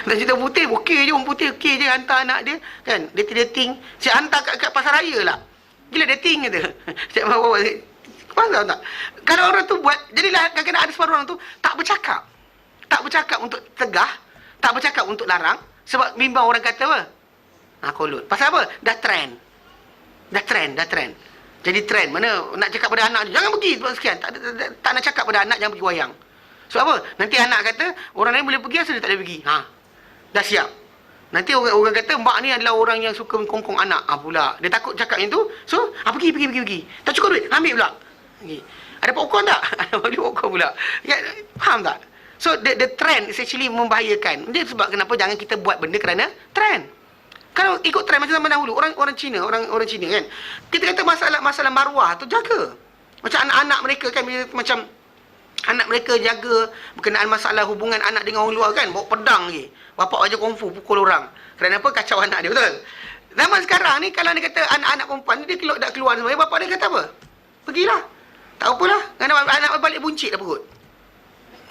Tak cerita putih, okey je orang putih, okey je hantar anak dia, kan, dating. Saya hantar kat pasar raya lah. Gila dating kata. Saya bawa faham tak? Kalau orang tu buat, jadilah kadang-kadang ada separuh orang tu tak bercakap. Tak bercakap untuk tegah, tak bercakap untuk larang sebab bimbang orang kata apa? Kolot. Pasal apa? Dah trend. Jadi trend. Mana nak cakap pada anak, jangan pergi buat sekian. Tak nak cakap pada anak, jangan pergi wayang. Sebab apa? Nanti anak kata, orang lain boleh pergi, asal dia tak boleh pergi. Dah siap. Nanti orang kata, mak ni adalah orang yang suka mengkongkong anak. Pula. Dia takut cakap yang tu. So, pergi. Tak cukup duit, ambil pula. Ada popcorn tak? Beli popcorn pula. Ya, faham tak? So, the trend is actually membahayakan. Dia sebab kenapa jangan kita buat benda kerana trend. Kalau ikut trend macam zaman dahulu, orang Cina kan. Kita kata masalah maruah tu jaga. Macam anak-anak mereka kan, macam anak mereka jaga berkenaan masalah hubungan anak dengan orang luar kan, bawa pedang lagi. Bapak aja kungfu pukul orang. Kerana apa? Kacau anak dia, betul? Zaman sekarang ni kalau dia kata anak-anak perempuan ni dia tak keluar sebenarnya, bapak dia kata apa? Pergilah. Tak apalah. Anak balik buncit dah perut.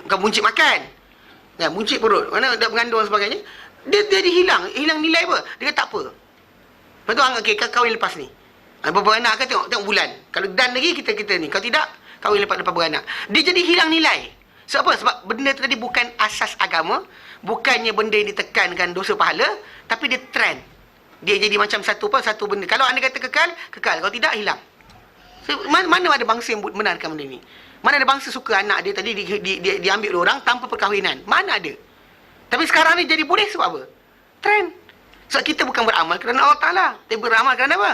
Bukan buncit makan. Ya, buncit perut. Mana dah mengandung dan sebagainya. Dia hilang nilai apa? Dia kata tak apa. Lepas tu okey, kahwin lepas ni. Beranak kan tengok bulan. Kalau dan lagi kita ni. Kalau tidak, kahwin lepas beranak. Dia jadi hilang nilai. Sebab apa? Sebab benda tu tadi bukan asas agama, bukannya benda yang ditekankan dosa pahala, tapi dia trend. Dia jadi macam satu benda. Kalau anda kata kekal. Kalau tidak, hilang. So, mana ada bangsa yang benarkan benda ni? Mana ada bangsa suka anak dia tadi diambil orang tanpa perkahwinan? Mana ada? Tapi sekarang ni jadi boleh sebab apa? Trend. Sebab kita bukan beramal kerana Allah Ta'ala. Tapi beramal kerana apa?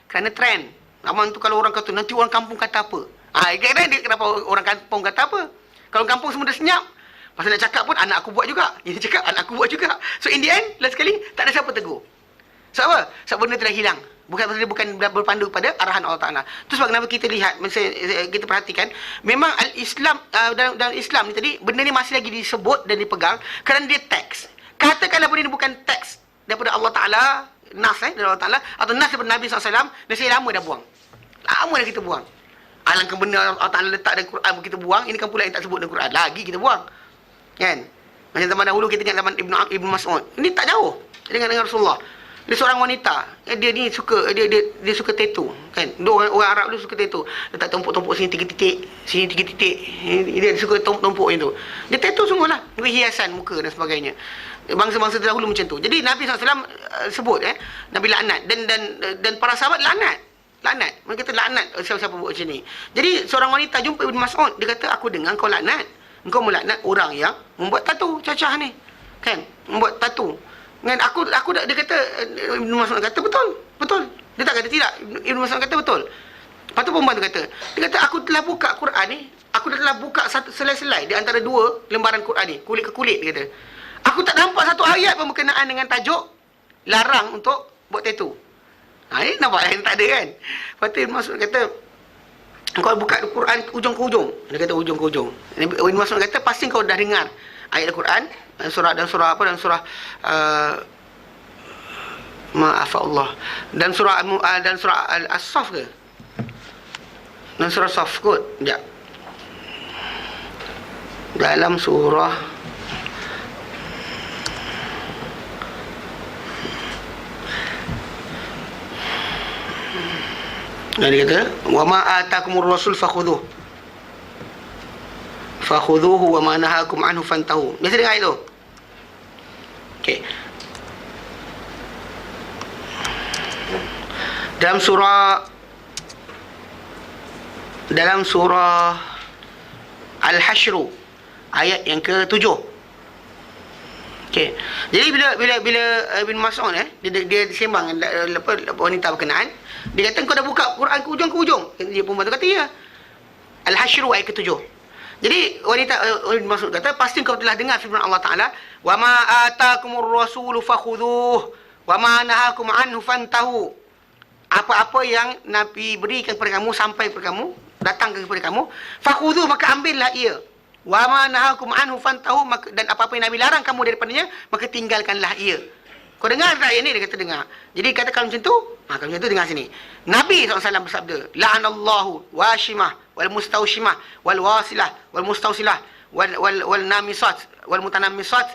Kerana trend. Amal tu kalau orang kata, nanti orang kampung kata apa? Kenapa orang kampung kata apa? Kalau kampung semua dah senyap, pasal nak cakap pun anak aku buat juga. Ini cakap anak aku buat juga. So in the end, last sekali, tak ada siapa tegur. Sebab apa? Sebab benda tu dah hilang. Bukan berpandu pada arahan Allah Ta'ala. Itu sebab kenapa kita lihat, kita perhatikan, memang Islam, dalam Islam ni tadi, benda ni masih lagi disebut dan dipegang kerana dia teks. Katakanlah benda ni bukan teks daripada Allah Ta'ala, nas dari Allah Ta'ala, atau nas daripada Nabi SAW, nasi lama dah buang. Lama dah kita buang. Alangkah benda Allah Ta'ala letak dalam Quran kita buang, ini kan pula yang tak sebut dalam Quran. Lagi kita buang. Kan? Macam zaman dahulu kita ingat zaman Ibnu Mas'ud. Ini tak jauh dengan Rasulullah. Dia seorang wanita, dia ni suka dia suka tattoo, kan. Orang Arab tu suka tattoo. Letak tumpuk-tumpuk sini 3 titik, sini 3 titik. Dia suka tumpuk itu. Dia tattoo sungguhlah, beri hiasan muka dan sebagainya. Bangsa-bangsa terdahulu macam tu. Jadi Nabi SAW sebut Nabi laknat dan para sahabat laknat. Mereka kata laknat siapa-siapa buat macam ni. Jadi seorang wanita jumpa Ibnu Mas'ud, dia kata aku dengar kau laknat. Engkau melaknat orang yang membuat tattoo cacah ni. Kan? Membuat tattoo. Dan dia kata, Ibnu Mas'ud kata betul. Dia tak kata tidak. Ibnu Mas'ud kata betul. Lepas tu perempuan tu kata, dia kata aku telah buka Quran ni, aku telah buka satu selai-selai di antara dua lembaran Quran ni, kulit ke kulit, dia kata. Aku tak nampak satu ayat pun berkenaan dengan tajuk larang untuk buat tattoo. Ini nampak yang tak ada kan. Lepas tu Ibnu Mas'ud kata, kau buka Quran ujung ke ujung. Dia kata ujung ke ujung. Ibnu Mas'ud kata pasti kau dah dengar ayat Al-Quran dan surah Maaf Allah. Dan surah Al-Saf ke? Dan surah Saf kot. Sekejap. Dalam surah dan dia kata wa ma atakumur rasul fakhudhuh wa ma nahakum anhu fantahu. Biasa dengar itu. Okey. Dalam surah Al-Hashr ayat yang ke-7. Okey. Jadi bila Ibn Mas'ud dia sembang wanita berkenaan, dia kata kau dah buka Quran ke ujung ke ujung. Dia pun kata ya. Al-Hashr ayat ke-7. Jadi wanita Ibn Mas'ud kata pasti kau telah dengar firman Allah Taala, "Wa ma atakumur rasulu fakhudhuh wa ma nahakum anhu fantahu." Apa-apa yang Nabi berikan kepada kamu sampai kepada kamu, datang kepada kamu, fakhudhuh maka ambillah ia. Wa ma nahakum anhu fantahu, dan apa-apa yang Nabi larang kamu daripadanya, maka tinggalkanlah ia. Kau dengar tak ayat ni? Dia kata dengar. Jadi kata kalau macam tu, kalau macam tu dengar sini. Nabi SAW bersabda, la'anallahu washimah wal mustawshimah wal wasilah wal mustawsilah wal namisat wal mutanammisat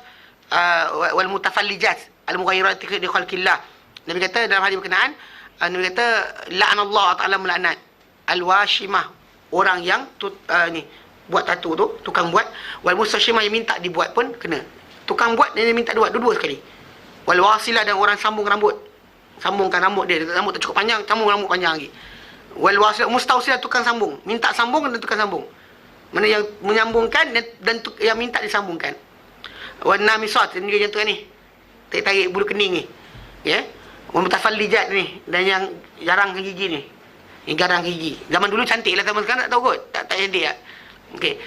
wal mutafallijat al mughayyirat li khalqillah. Nabi kata dalam hadis berkenaan, Nabi kata la'anallahu ta'ala melaknat al washimah, orang yang buat tattoo tu, tukang buat, wal mustawshimah yang minta dibuat pun kena. Tukang buat dan dia minta dibuat dua sekali. Wal wasilah, dan orang sambung rambut. Sambungkan rambut dia rambut tak cukup panjang, sambung rambut panjang lagi. Wal wasilah, mustausilah, tukang sambung, minta sambung dan tukang sambung. Mana yang menyambungkan dan yang minta disambungkan. Wal namisat, ini yang tu ni. Tarik bulu kening ni. Ya. Wal mutafallijat ni, dan yang jarang gigi ni. Yang garang gigi. Zaman dulu cantiklah, zaman sekarang tak tahu kot. Tak cantik tak. Okey.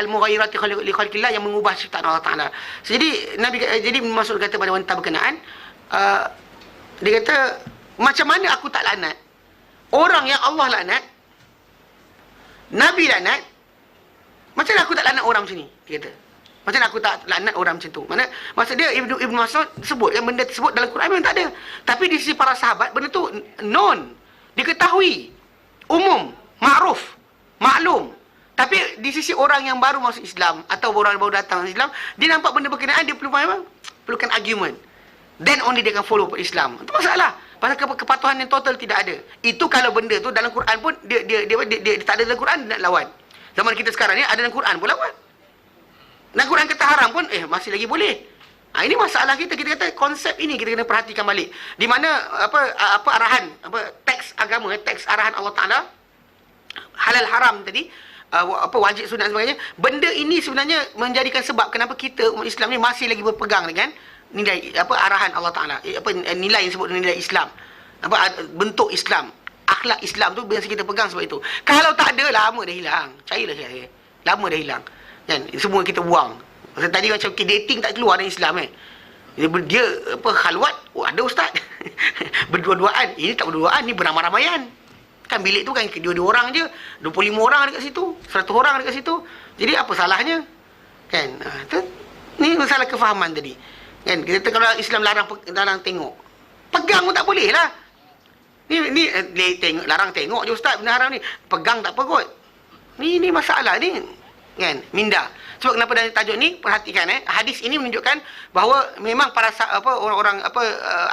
Al-mughayyirat li khalqillah, yang mengubah ciptaan Allah Taala. Jadi Mas'ud kata pada wanita berkenaan, dia kata macam mana aku tak laknat orang yang Allah laknat, Nabi laknat, macam mana aku tak laknat orang macam ni? Dia kata macam mana aku tak laknat orang macam tu? Mana maksud dia Ibnu Mas'ud sebut yang benda tersebut dalam Quran memang tak ada, tapi di sisi para sahabat benda tu known, diketahui, umum, ma'ruf, maklum. Tapi di sisi orang yang baru masuk Islam atau orang yang baru datang Islam, dia nampak benda berkenaan, dia perlu faham, perlukan argument. Then only dia akan follow Islam. Itu masalah. Pasal kepatuhan yang total tidak ada. Itu kalau benda tu dalam Quran pun dia tak ada dalam Quran, dia nak lawan. Zaman kita sekarang ni ada dalam Quran pun lawan. Dan Quran kata haram pun masih lagi boleh. Ini masalah kita kata konsep ini kita kena perhatikan balik. Di mana apa arahan, teks agama, teks arahan Allah Taala halal haram tadi, wajib sunat dan sebagainya. Benda ini sebenarnya menjadikan sebab kenapa kita umat Islam ni masih lagi berpegang dengan nilai arahan Allah Taala, nilai yang disebut nilai Islam, bentuk Islam, akhlak Islam tu biasa kita pegang sebab itu. Kalau tak ada, lama dah hilang. Percayalah saya, lama dah hilang kan, semua kita buang. Pasal tadi macam dating tak keluar dari Islam dia khalwat, ada ustaz. Berdua-duaan, ini tak berdua-duaan, ni beramai-ramaian. Kan bilik tu kan dua orang je, 25 orang dekat situ, 100 orang dekat situ. Jadi apa salahnya? Kan? Ni masalah kefahaman tadi. Kan kita kalau Islam larang tengok, pegang pun tak boleh lah. Ni tengok, larang tengok je ustaz, benda haram ni. Pegang tak apa kot. Ni masalah ni. Kan? Minda. Sebab kenapa dalam tajuk ni perhatikan hadis ini menunjukkan bahawa memang para orang-orang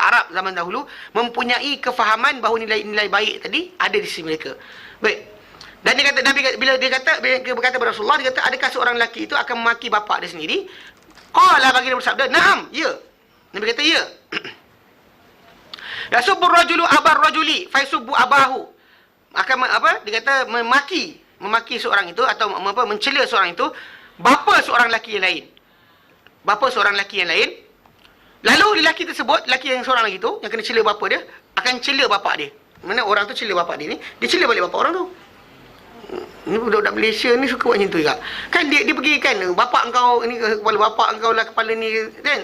Arab zaman dahulu mempunyai kefahaman bahawa nilai-nilai baik tadi ada di sisi mereka. Baik. Dan dia kata Nabi bila dia berkata kepada Rasulullah, dia kata adakah seorang lelaki itu akan memaki bapa dia sendiri? Qala, bagi dia bersabda, "Na'am, ya." Nabi kata ya. Yasubbu rajulu abar rajuli fa yasubbu abahu. Akan dia kata memaki seorang itu atau mencela seorang itu bapa seorang lelaki yang lain. Bapa seorang lelaki yang lain. Lalu lelaki tersebut, lelaki yang seorang lagi tu yang kena cela bapa dia, akan cela bapa dia. Mana orang tu cela bapa dia ni, dia cela balik bapa orang tu. Ni budak-budak Malaysia ni suka buat macam tu juga. Kan dia pergi kan, bapak engkau ni, kepala bapak engkau lah kepala ni kan.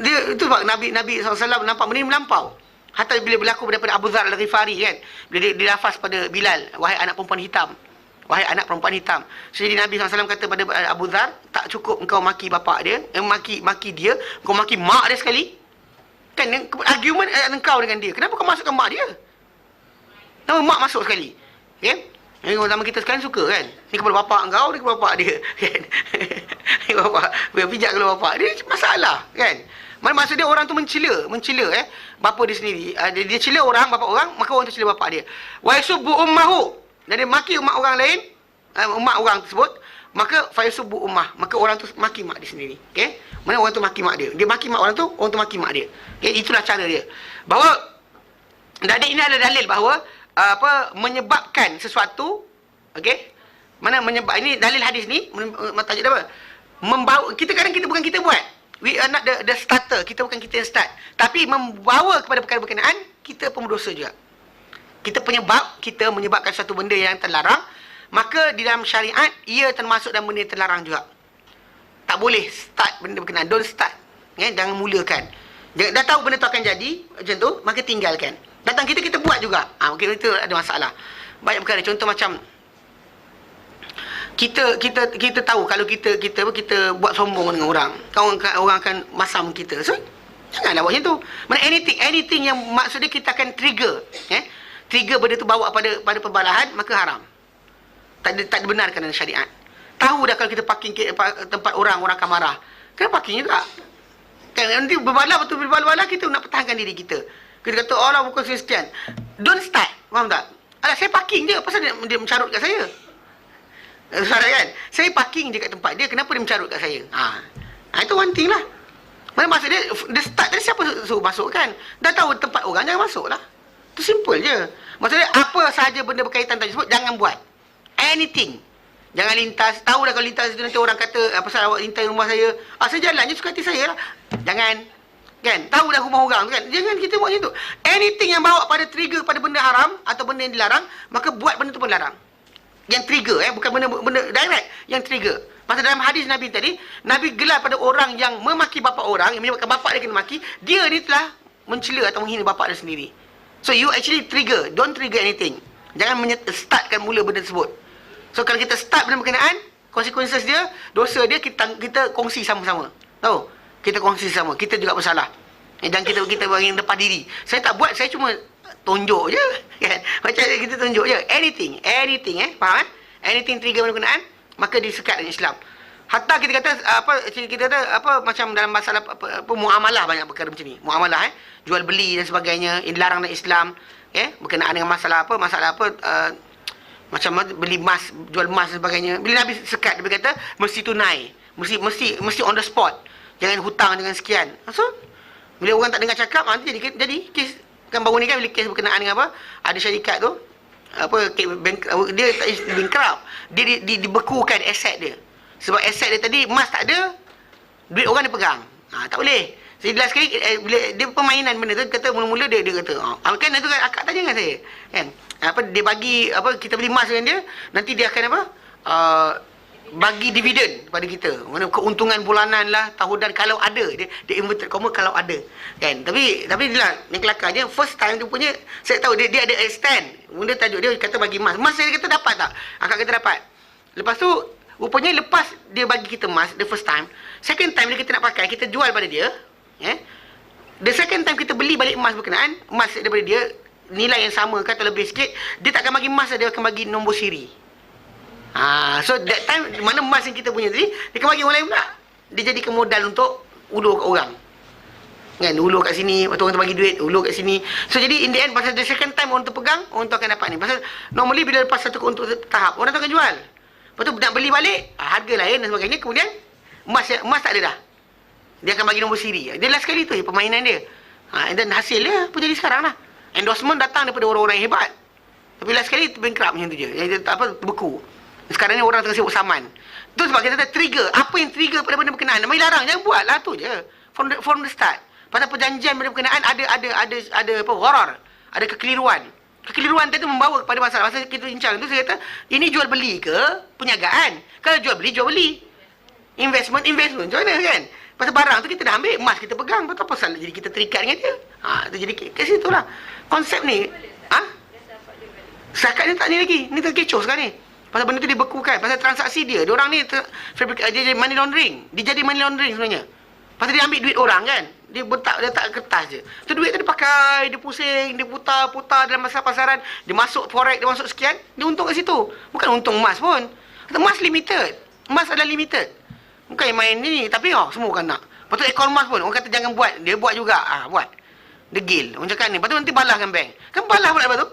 Dia itu sebab Nabi SAW nampak benda ni melampau. Hatta bila berlaku daripada Abu Dzar Al-Ghifari kan, bila dia dilafaz pada Bilal, wahai anak perempuan hitam. Wahai anak perempuan hitam. So, jadi Nabi SAW kata pada Abu Dzar, tak cukup engkau maki bapak dia, maki dia, engkau maki mak dia sekali. Kan argument engkau dengan dia. Kenapa kau masukkan mak dia? Nama mak masuk sekali. Okey? Yang sama kita sekarang suka kan. Ni kepada bapak engkau, ni kepada bapak dia. Kan? Ni bapak. Dia pijak kepada bapak dia, masalah kan. Maksud dia orang tu mencela bapa dia sendiri. Dia cela orang, bapa orang, maka orang tu cela bapa dia. Wa yasubbu ummahu. Dan dia maki mak orang lain, mak orang tersebut, maka fa yasubbu ummah. Maka orang tu maki mak dia sendiri. Okey? Mana orang tu maki mak dia. Dia maki mak orang tu maki mak dia. Okey, itulah cara dia. Bahawa dalil ini adalah dalil bahawa menyebabkan sesuatu, okey? Mana menyebab ini dalil hadis ni tajuk dia apa? Membawa kita kadang kita bukan kita buat. We are not the starter. Kita bukan kita yang start. Tapi membawa kepada perkara berkenaan, kita pun berdosa juga. Kita penyebab, kita menyebabkan satu benda yang terlarang, maka di dalam syariat, ia termasuk dalam benda yang terlarang juga. Tak boleh start benda berkenaan. Don't start. Jangan mulakan. Dah tahu benda tu akan jadi, macam tu, maka tinggalkan. Datang kita buat juga. Mungkin itu ada masalah. Banyak perkara. Contoh macam, kita tahu kalau kita buat sombong dengan orang, orang akan masam kita. So janganlah buat macam tu. Mana anything yang maksudnya kita akan trigger, trigger benda tu bawa pada perbalahan, maka haram. Tak dibenarkan dalam syariat. Tahu dah kalau kita parking tempat orang akan marah. Kena parking juga. Kan nanti berbala kita nak pertahankan diri kita. Kita kata Allah bukan sekian. Don't start. Faham tak? Alah, saya parking je. Pasal dia mencarut kat saya. Salah kan? Saya parking je kat tempat dia, kenapa dia mencarut kat saya? Itu one thing lah. Mana maksud dia start tadi siapa suruh masuk kan? Dah tahu tempat orang, jangan masuk lah. Itu simple je. Maksudnya apa sahaja benda berkaitan tadi sebut, jangan buat. Anything. Jangan lintas. Tahu dah kalau lintas itu nanti orang kata, pasal awak lintas rumah saya. Saya jalan je suka hati saya lah. Jangan. Kan? Tahu dah rumah orang tu kan? Jangan kita buat macam tu. Anything yang bawa pada trigger pada benda haram atau benda yang dilarang, maka buat benda tu pun larang. Yang trigger, bukan benda direct, yang trigger. Pasal dalam hadis Nabi tadi, Nabi gelar pada orang yang memaki bapa orang, yang menyebabkan bapa dia kena maki, dia ni telah mencela atau menghina bapa dia sendiri. So you actually trigger, don't trigger anything. Jangan startkan mula benda tersebut. So kalau kita start benda berkenaan, consequences dia, dosa dia kita kongsi sama-sama. Tahu? Kita kongsi sama, kita juga bersalah. Dan kita bagi depan diri. Saya tak buat, saya cuma tunjuk je kan, macam kita tunjuk je anything faham anything trigger berkenaan, maka disekat dengan Islam. Hatta kita kata macam dalam masalah muamalah, banyak perkara macam ni, muamalah jual beli dan sebagainya, ini dilarang dalam Islam, berkenaan dengan masalah macam beli emas, jual emas dan sebagainya. Bila Nabi sekat, dia kata mesti tunai, mesti on the spot, jangan hutang dengan sekian. So bila orang tak dengar cakap, nanti jadi kes. Kan baru ni kan bila kes berkenaan dengan apa, ada syarikat tu dia tak bankrupt, dia dibekukan aset dia. Sebab aset dia tadi emas tak ada, duit orang dia pegang. Tak boleh. Saya jelas sekali, bila dia permainan benda tu, kata mula-mula dia kata kan itu kan akak tanya dengan saya kan, dia bagi kita beli emas dengan dia, nanti dia akan bagi dividen kepada kita, mana keuntungan bulanan lah, tahunan kalau ada, dia inverted comma kalau ada kan. Tapi dia lah yang kelakarnya, first time dia punya, saya tahu dia ada stand, benda tajuk dia kata bagi emas saya kata dapat tak, akak kata dapat. Lepas tu rupanya lepas dia bagi kita emas the first time, second time bila kita nak pakai, kita jual pada dia, the second time kita beli balik emas berkenaan, emas daripada dia nilai yang sama ke atau lebih sikit, dia tak akan bagi emas, dia akan bagi nombor siri. So that time, mana emas yang kita punya tadi, dia akan bagi orang lain pula. Dia jadikan modal untuk ulur kat orang kan, ulur kat sini, lepas tu orang tu bagi duit, ulur kat sini. So jadi in the end, pasal the second time orang tu pegang, orang tu akan dapat ni. Pasal normally bila lepas satu untuk tahap, orang tu akan jual, lepas tu nak beli balik, harga lain dan sebagainya. Kemudian emas tak ada dah, dia akan bagi nombor siri. Dia last sekali tu permainan dia. Dan hasil dia pun jadi sekarang lah. Endorsement datang daripada orang-orang yang hebat, tapi last sekali bankrupt macam tu je, terbeku. Sekarang ni orang tengah sibuk saman. Tu sebab kita kata trigger. Apa yang trigger pada benda berkenaan, namanya larang, jangan buat lah, tu je. From the start. Pasal perjanjian benda berkenaan ada gharar, ada kekeliruan. Kekeliruan tadi membawa kepada masalah. Masa kita bincang tu, saya kata ini jual beli ke perniagaan? Kalau jual beli, investment macam mana kan? Pasal barang tu kita dah ambil, emas kita pegang, betul apa salah jadi kita terikat dengan dia. Tu jadi ke situ lah konsep ni. Zakat ni tak ni lagi, ni terkecoh sekarang ni. Pasal benda tu dibekukan, pasal transaksi dia orang ni dia jadi money laundering. Dia jadi money laundering sebenarnya. Pasal dia ambil duit orang kan. Dia letak kertas je. Tu duit tu dia pakai, dia pusing, dia putar-putar dalam masa pasaran, dia masuk forex, dia masuk sekian, dia untung kat situ. Bukan untung emas pun. Emas limited. Emas adalah limited. Bukan yang main ni, tapi semua orang nak. Lepas tu ekor emas pun, orang kata jangan buat, dia buat juga. Buat. Degil. Orang cakap ni. Lepas tu nanti balas dengan bank. Kan balas pula lepas tu.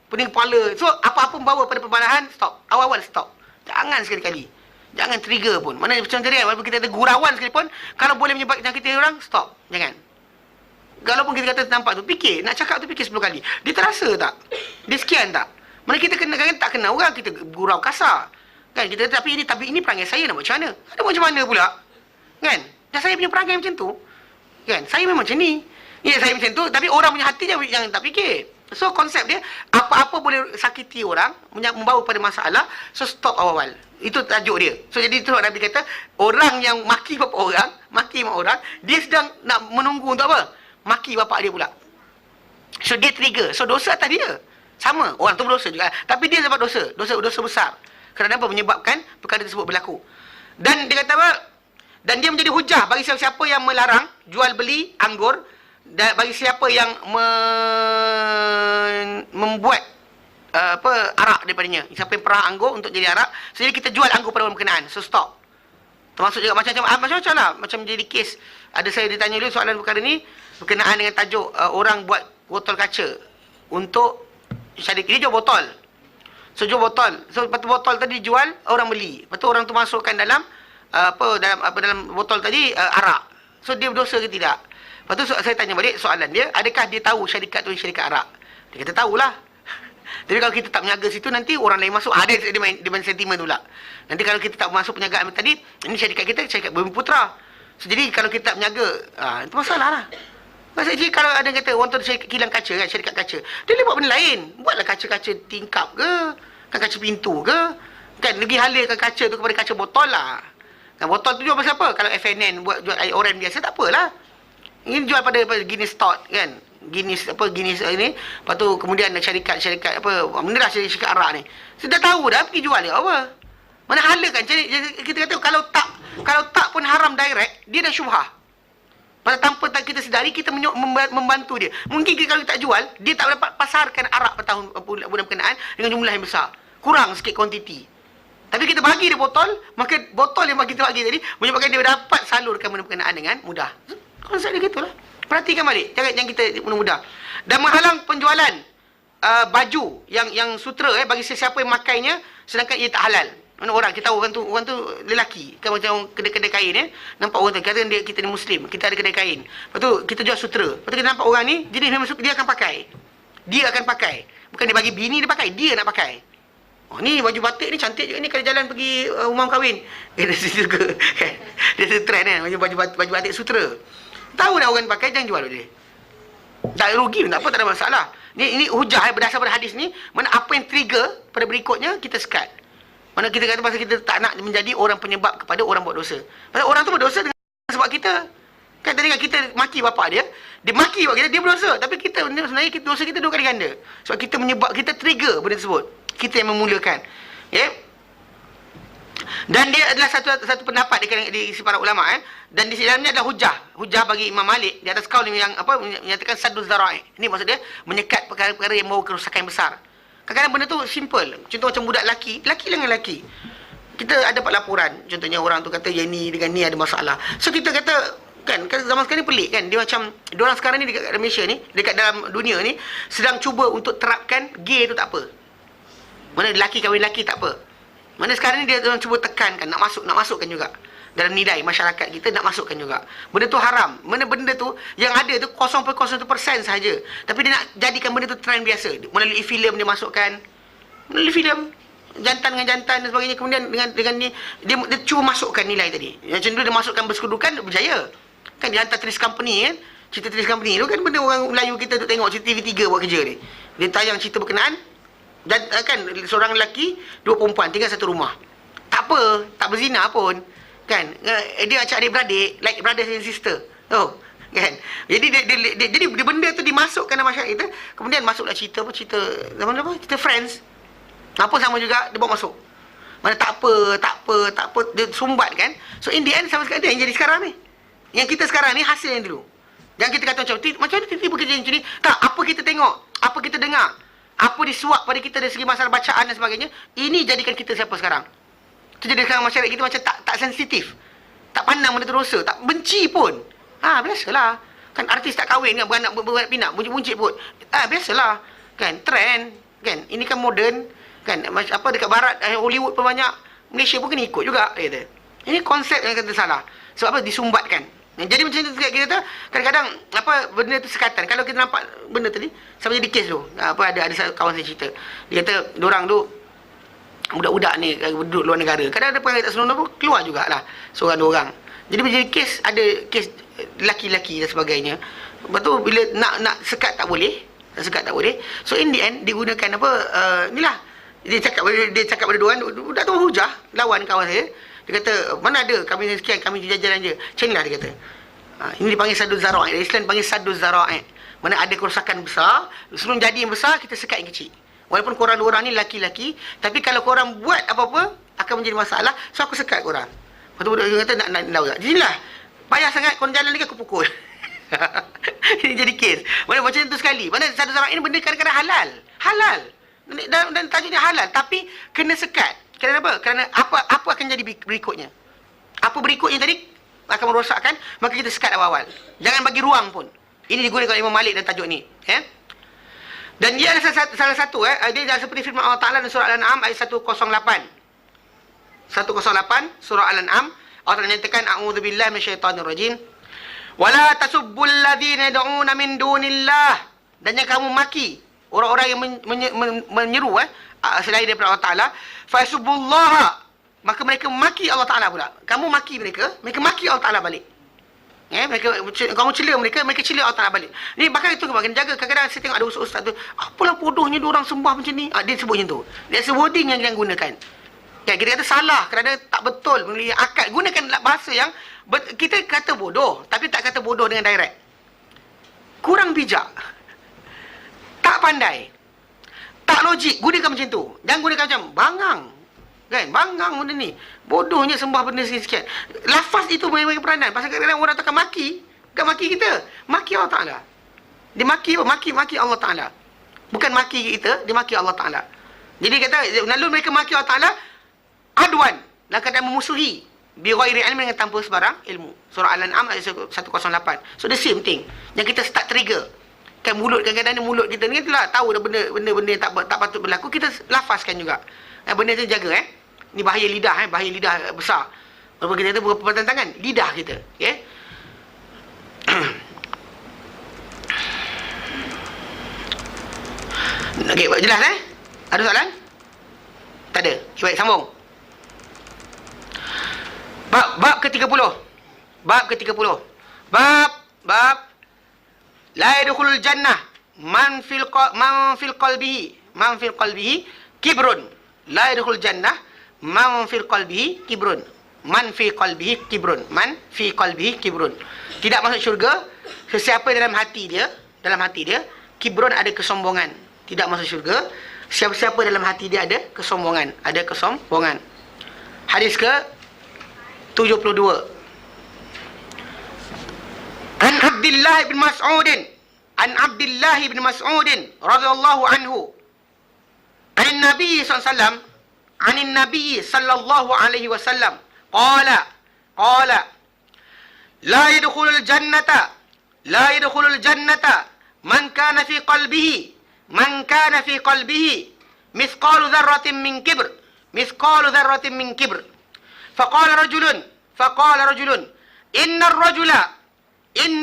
Pening kepala. So, apa-apa membawa pada pembalahan, stop. Awal-awal stop. Jangan sekali-kali. Jangan trigger pun. Mana macam tadi, walaupun kita ada gurauan sekalipun, kalau boleh menyebabkan kita orang, stop. Jangan. Walaupun kita kata nampak tu, fikir. Nak cakap tu fikir 10 kali. Dia terasa tak? Dia sekian tak? Mana kita kena, kan tak kena orang, kita gurau kasar. Kan? Kita kata, tapi ini perangai saya nak buat macam mana? Ada buat macam mana pula? Kan? Dan saya punya perangai macam tu. Kan? Saya memang macam ni. Ya, saya macam tu. Tapi orang punya hati yang tak fikir. So, konsep dia, apa-apa boleh sakiti orang, membawa pada masalah, so stop awal-awal. Itu tajuk dia. So, jadi itu Nabi kata, orang yang maki bapa orang, maki mak orang, dia sedang nak menunggu untuk apa? Maki bapak dia pula. So, dia trigger. So, dosa atas dia. Sama. Orang tu berdosa juga. Tapi dia dapat dosa. Dosa besar. Kerana apa? Menyebabkan perkara tersebut berlaku. Dan dia kata apa? Dan dia menjadi hujah bagi siapa yang melarang jual beli anggur, dan bagi siapa yang membuat arak daripadanya. Siapa yang perah anggur untuk jadi arak. So, jadi kita jual anggur pada orang berkenaan. So, stop. Termasuk juga macam-macam lah. Macam jadi kes. Ada saya ditanya dulu soalan perkara ni berkenaan dengan tajuk orang buat botol kaca untuk syarikat. Dia jual botol. So, jual botol. So, lepas tu botol tadi dijual, orang beli. Lepas tu orang tu masukkan dalam dalam botol tadi arak. So, dia berdosa ke tidak? Lepas tu saya tanya balik soalan dia, adakah dia tahu syarikat tu syarikat arak? Dia kata tahulah. Jadi kalau kita tak menjaga situ, nanti orang lain masuk. Dia main sentimen tu pula. Nanti kalau kita tak masuk penjagaan tadi, ini syarikat kita, syarikat Bumi Putra. So, jadi kalau kita tak menjaga, itu masalah lah. Maksudnya kalau ada yang kata, orang tu syarikat kilang kaca kan, syarikat kaca. Dia boleh buat benda lain. Buatlah kaca-kaca tingkap ke, kan kaca pintu ke. Kan lebih halalkan kaca tu kepada kaca botol lah. Kan botol tu jual pasal apa? Kalau FNN buat jual air oren biasa, tak apalah. Ini jual pada Guinness Stout kan. Guinness ini. Lepas tu kemudian syarikat benda lah syarikat arak ni. Sudah tahu dah pergi jual dia apa. Mana halalkan. Kita kata kalau tak pun haram direct, dia dah syubhah. Pada tanpa kita sedari, kita membantu dia. Mungkin kalau tak jual, dia tak dapat pasarkan arak pada bulan berkenaan dengan jumlah yang besar. Kurang sikit kuantiti. Tapi kita bagi dia botol, maka botol yang kita bagi tadi menyebabkan dia dapat salurkan benda berkenaan dengan mudah. Konsep dia gitulah. Perhatikan balik. Jangan kita mudah-mudah. Dan menghalang penjualan baju yang sutra bagi sesiapa yang makainya sedangkan ia tak halal. Mana orang kita tahu orang tu lelaki kan, macam kedai-kedai kain nampak orang tu kata kita ni muslim, kita ada kedai kain. Lepas tu kita jual sutra. Lepas tu kita nampak orang ni jenis memang dia akan pakai. Dia akan pakai. Bukan dia bagi bini dia pakai, dia nak pakai. Oh ni baju batik ni cantik juga ni kalau jalan pergi rumah kahwin. Dia suka kan. Dia trend kan baju batik sutra. Tahu dah orang pakai, jangan jual dia. Tak rugi pun tak apa, tak ada masalah. Ini hujah berdasar pada hadis ni, mana apa yang trigger pada berikutnya kita sekat. Mana kita kata pasal kita tak nak menjadi orang penyebab kepada orang buat dosa. Pasal orang tu berdosa dengan sebab kita. Kan tadi kan kita maki bapak dia maki bapak kita, dia berdosa. Tapi kita sebenarnya dosa kita 2 kali ganda. Sebab kita kita trigger benda tersebut. Kita yang memulakan. Ya. Dan dia adalah satu pendapat di para ulama dan di dalamnya adalah hujah bagi Imam Malik di atas kaul yang menyatakan sadduz zara'i. Ini maksud dia menyekat perkara-perkara yang membawa kerosakan yang besar. Kadang-kadang benda tu simple. Contoh macam budak lelaki dengan lelaki. Kita ada dapat laporan, contohnya orang tu kata yang ni dengan ni ada masalah. So kita kata kan zaman sekarang ni pelik kan, diorang sekarang ni dekat Malaysia ni, dekat dalam dunia ni sedang cuba untuk terapkan gay tu tak apa. Mana lelaki kahwin lelaki tak apa. Mana sekarang ni dia cuba tekankan, nak masukkan juga dalam nilai masyarakat kita, nak masukkan juga. Benda tu haram. Mana benda tu yang ada tu 0.01% sahaja. Tapi dia nak jadikan benda tu trend biasa. Melalui filem dia masukkan. Melalui filem jantan dengan jantan dan sebagainya. Kemudian dengan ni dia cuba masukkan nilai tadi. Yang cenderung dia masukkan bersekudukan, berjaya. Kan dia hantar Tris Company kan. Cerita Tris Company tu kan benda orang Melayu kita tu tengok cerita TV3 buat kerja ni. Dia tayang cerita berkenaan. Dan kan seorang lelaki, 2 perempuan tinggal satu rumah. Tak apa, tak berzina pun. Kan? Dia macam adik-beradik, like brothers and sister. Oh, kan? Jadi jadi benda tu dimasukkan dalam masyarakat kita, kemudian masuklah cerita zaman apa? Cerita Friends. Apa sama juga dia bawa masuk. Mana tak apa, dia sumbat kan. So in the end sama sekali dia yang jadi sekarang ni. Yang kita sekarang ni hasil yang dulu. Jangan kita kata macam mana tiba-tiba kerja macam ni. Tak, apa kita tengok, apa kita dengar, apa disuap pada kita dari segi masalah bacaan dan sebagainya, ini jadikan kita siapa sekarang. Itu jadikan masyarakat kita macam tak sensitif. Tak pandang benda tu dosa, tak benci pun. Biasalah. Kan artis tak kahwin kan, beranak pinak, buncit-buncit pun. Biasalah. Kan, trend. Kan, ini kan moden. Kan, apa dekat barat, Hollywood pun banyak. Malaysia pun kena ikut juga. Kata. Ini konsep yang kata salah. Sebab apa? Disumbatkan. Jadi macam tu kita kata, kadang-kadang apa benda tu sekatan. Kalau kita nampak benda tadi, sampai jadi kes tu. Ada kawan saya cerita. Dia kata, diorang tu budak-budak ni duduk luar negara. Kadang ada perangai tak senonoh pun keluar jugalah seorang dua orang. Jadi menjadi kes, ada kes laki-laki dan sebagainya. Lepas tu bila nak sekat tak boleh. Sekat tak boleh. So in the end digunakan apa inilah. Dia cakap pada dua orang, budak tu hujah lawan kawan saya. Dia kata, mana ada kami sekian, kami jajaran je. Macam inilah dia kata. Ini dipanggil saduz zara'i. Islam panggil saduz zara'i. Mana ada kerosakan besar, sebelum jadi yang besar, kita sekat yang kecil. Walaupun korang dua orang ni laki-laki, tapi kalau korang buat apa-apa, akan menjadi masalah. So aku sekat korang. Lepas tu budak dia kata, nak daurat. Jadilah, payah sangat, korang jalan lagi aku pukul. Ini jadi kes. Mana macam tu sekali. Mana saduz zara'i ni benda kadang-kadang halal. Dan tajuknya halal. Tapi, kena sekat. Kerana apa? Kerana apa akan jadi berikutnya? Apa berikutnya tadi akan merosakkan, maka kita sekat awal-awal. Jangan bagi ruang pun. Ini digunakan oleh Imam Malik dan tajuk ni. Dan dia ada salah satu, dia seperti firman Allah Ta'ala dalam surah Al-An'am ayat 108. 108 surah Al-An'am. Allah Ta'ala nyatakan, A'udzubillahi minasyaitanirrajim. Wala tasubbul ladzina yad'una min dunillah. Dan jangan kamu maki orang-orang yang menyeru selain daripada Allah Ta'ala. Fasubullaha, maka mereka maki Allah Ta'ala pula. Kamu maki mereka maki Allah Ta'ala balik. Kamu cela mereka cela Allah Ta'ala balik. Ni bahkan itu kena jaga. Kadang-kadang saya tengok ada ustaz tu, apalah bodohnya diorang sembah macam ni. Dia sebut macam tu. Dia wording yang dia gunakan. Kita kata salah kerana tak betul. Akad gunakan bahasa yang kita kata bodoh, tapi tak kata bodoh dengan direct. Kurang bijak, tak pandai, tak logik. Gunakan macam tu. Jangan gunakan macam bangang. Kan? Bangang benda ni. Bodohnya sembah benda sikit-sikit. Lafaz itu bagi peranan. Pasal kadang-kadang orang takkan maki. Bukan maki kita. Maki Allah Ta'ala. Dia maki apa? Maki Allah Ta'ala. Bukan maki kita. Dia maki Allah Ta'ala. Jadi kata, lalu mereka maki Allah Ta'ala adwan. Dalam keadaan memusuhi. Bi ghairi ilmin, dengan tanpa sebarang ilmu. Surah Al-An'am ayat 108. So the same thing. Yang kita start trigger. Kan mulut, kadang-kadang mulut kita ni itulah tahu dah benda-benda yang tak patut berlaku, kita lafazkan juga. Benda tu jaga Ni bahaya lidah bahaya lidah besar. Walaupun kita tu berpapatan tangan, lidah kita. Okey. Okey, jelas Ada soalan? Tak ada. Okay, baik, sambung. Bab ke-30. Bab ke-30. Bab la yadkhulul jannah man fil qalbihi kibrun. La yadkhulul jannah man fil qalbihi kibrun. Man fi qalbihi kibrun. Tidak masuk syurga sesiapa dalam hati dia kibrun, ada kesombongan. Tidak masuk syurga siapa-siapa dalam hati dia ada kesombongan. Hadis ke 72. An Abdullah bin Mas'ud radhiyallahu anhu an Nabi sallallahu alaihi wasallam qala la yadkhulul jannata man kana fi qalbihi mithqalu dharratin min kibr faqala rajulun inna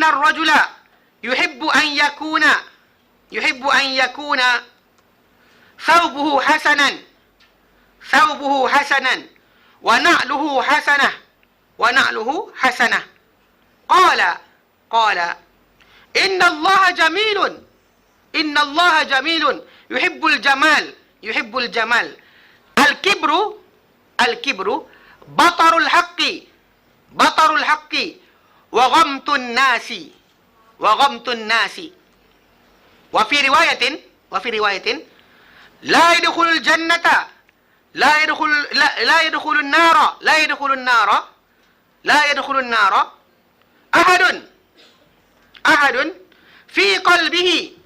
ar-rajula yuhibbu an yakuna thawbuhu hasanan wa na'luhu hasanah qala inna allaha jamilun yuhibbul jamal al-kibru batarul haqqi wa ghamtun nasi wa fi riwayatin la yadkhulul jannata la yadkhulun nara ahadun ahadun fi qalbihi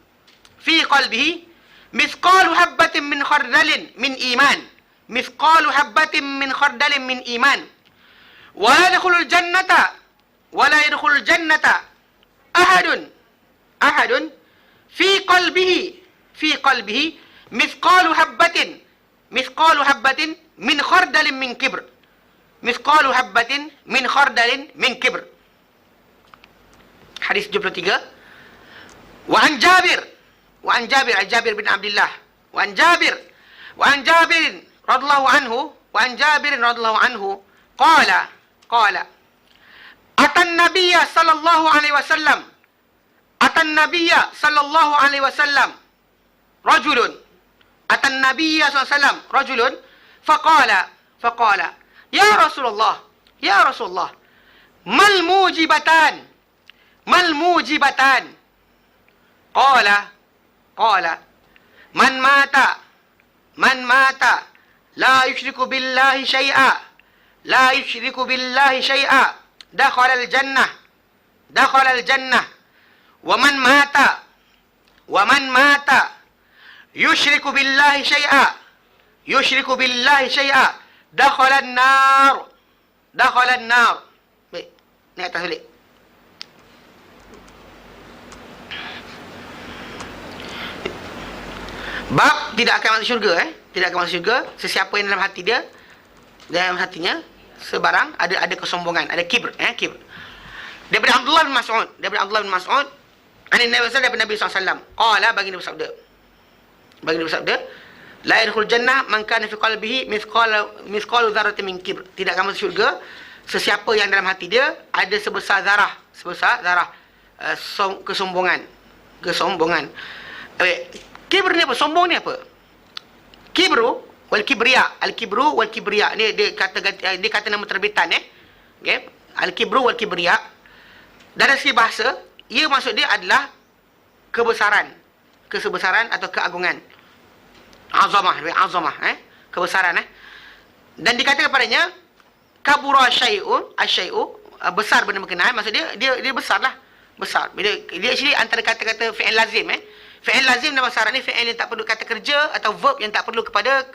mithqalu habbatin min khardalin min iman, mithqalu habbatin min khardalin min iman, wa la yadkhulul jannata ahadun fi qalbihi mithqalu habbatin min khardalin min kibr, mithqalu habbatin min khardalin min kibr. Hadis 73. Wa an Jabir bin Abdullah, wa an Jabir radhiyallahu anhu qala atan nabiyya sallallahu alaihi wasallam rajulun faqala ya Rasulullah mal mujibatan qala man mata la yushriku billahi syai'a dakhala al-jannah wa man mata yushriku billahi syai'a dakhala an-nar. Baik, naik atas balik. Bab tidak akan masuk syurga, tidak akan masuk syurga sesiapa yang dalam hatinya sebarang ada kesombongan, ada kibr, kibr. Daripada Abdullah bin Mas'ud, daripada Nabi SAW, qala, bagi Nabi bersabda, la yadkhul jannah man kana fi qalbihi mithqalu dzarratin min kibr. Tidak akan masuk syurga sesiapa yang dalam hati dia ada sebesar zarah kesombongan. Kibr ni apa? Sombong ni apa? Kibru wal kibriya. Al-kibru wal kibriya. Ni dia kata nama terbitan, okey. Al-kibru wal kibriya. Dari segi bahasa, ia maksud dia adalah kebesaran atau keagungan. Azamah, kebesaran, Dan dikatakan padanya kabura syai'u, besar benda berkenaan, maksud dia besarlah. Besar. Dia actually antara kata-kata fi'il lazim, Fi'il lazim dalam bahasa Arab ni fi'il yang tak perlu kata kerja atau verb yang tak perlu kepada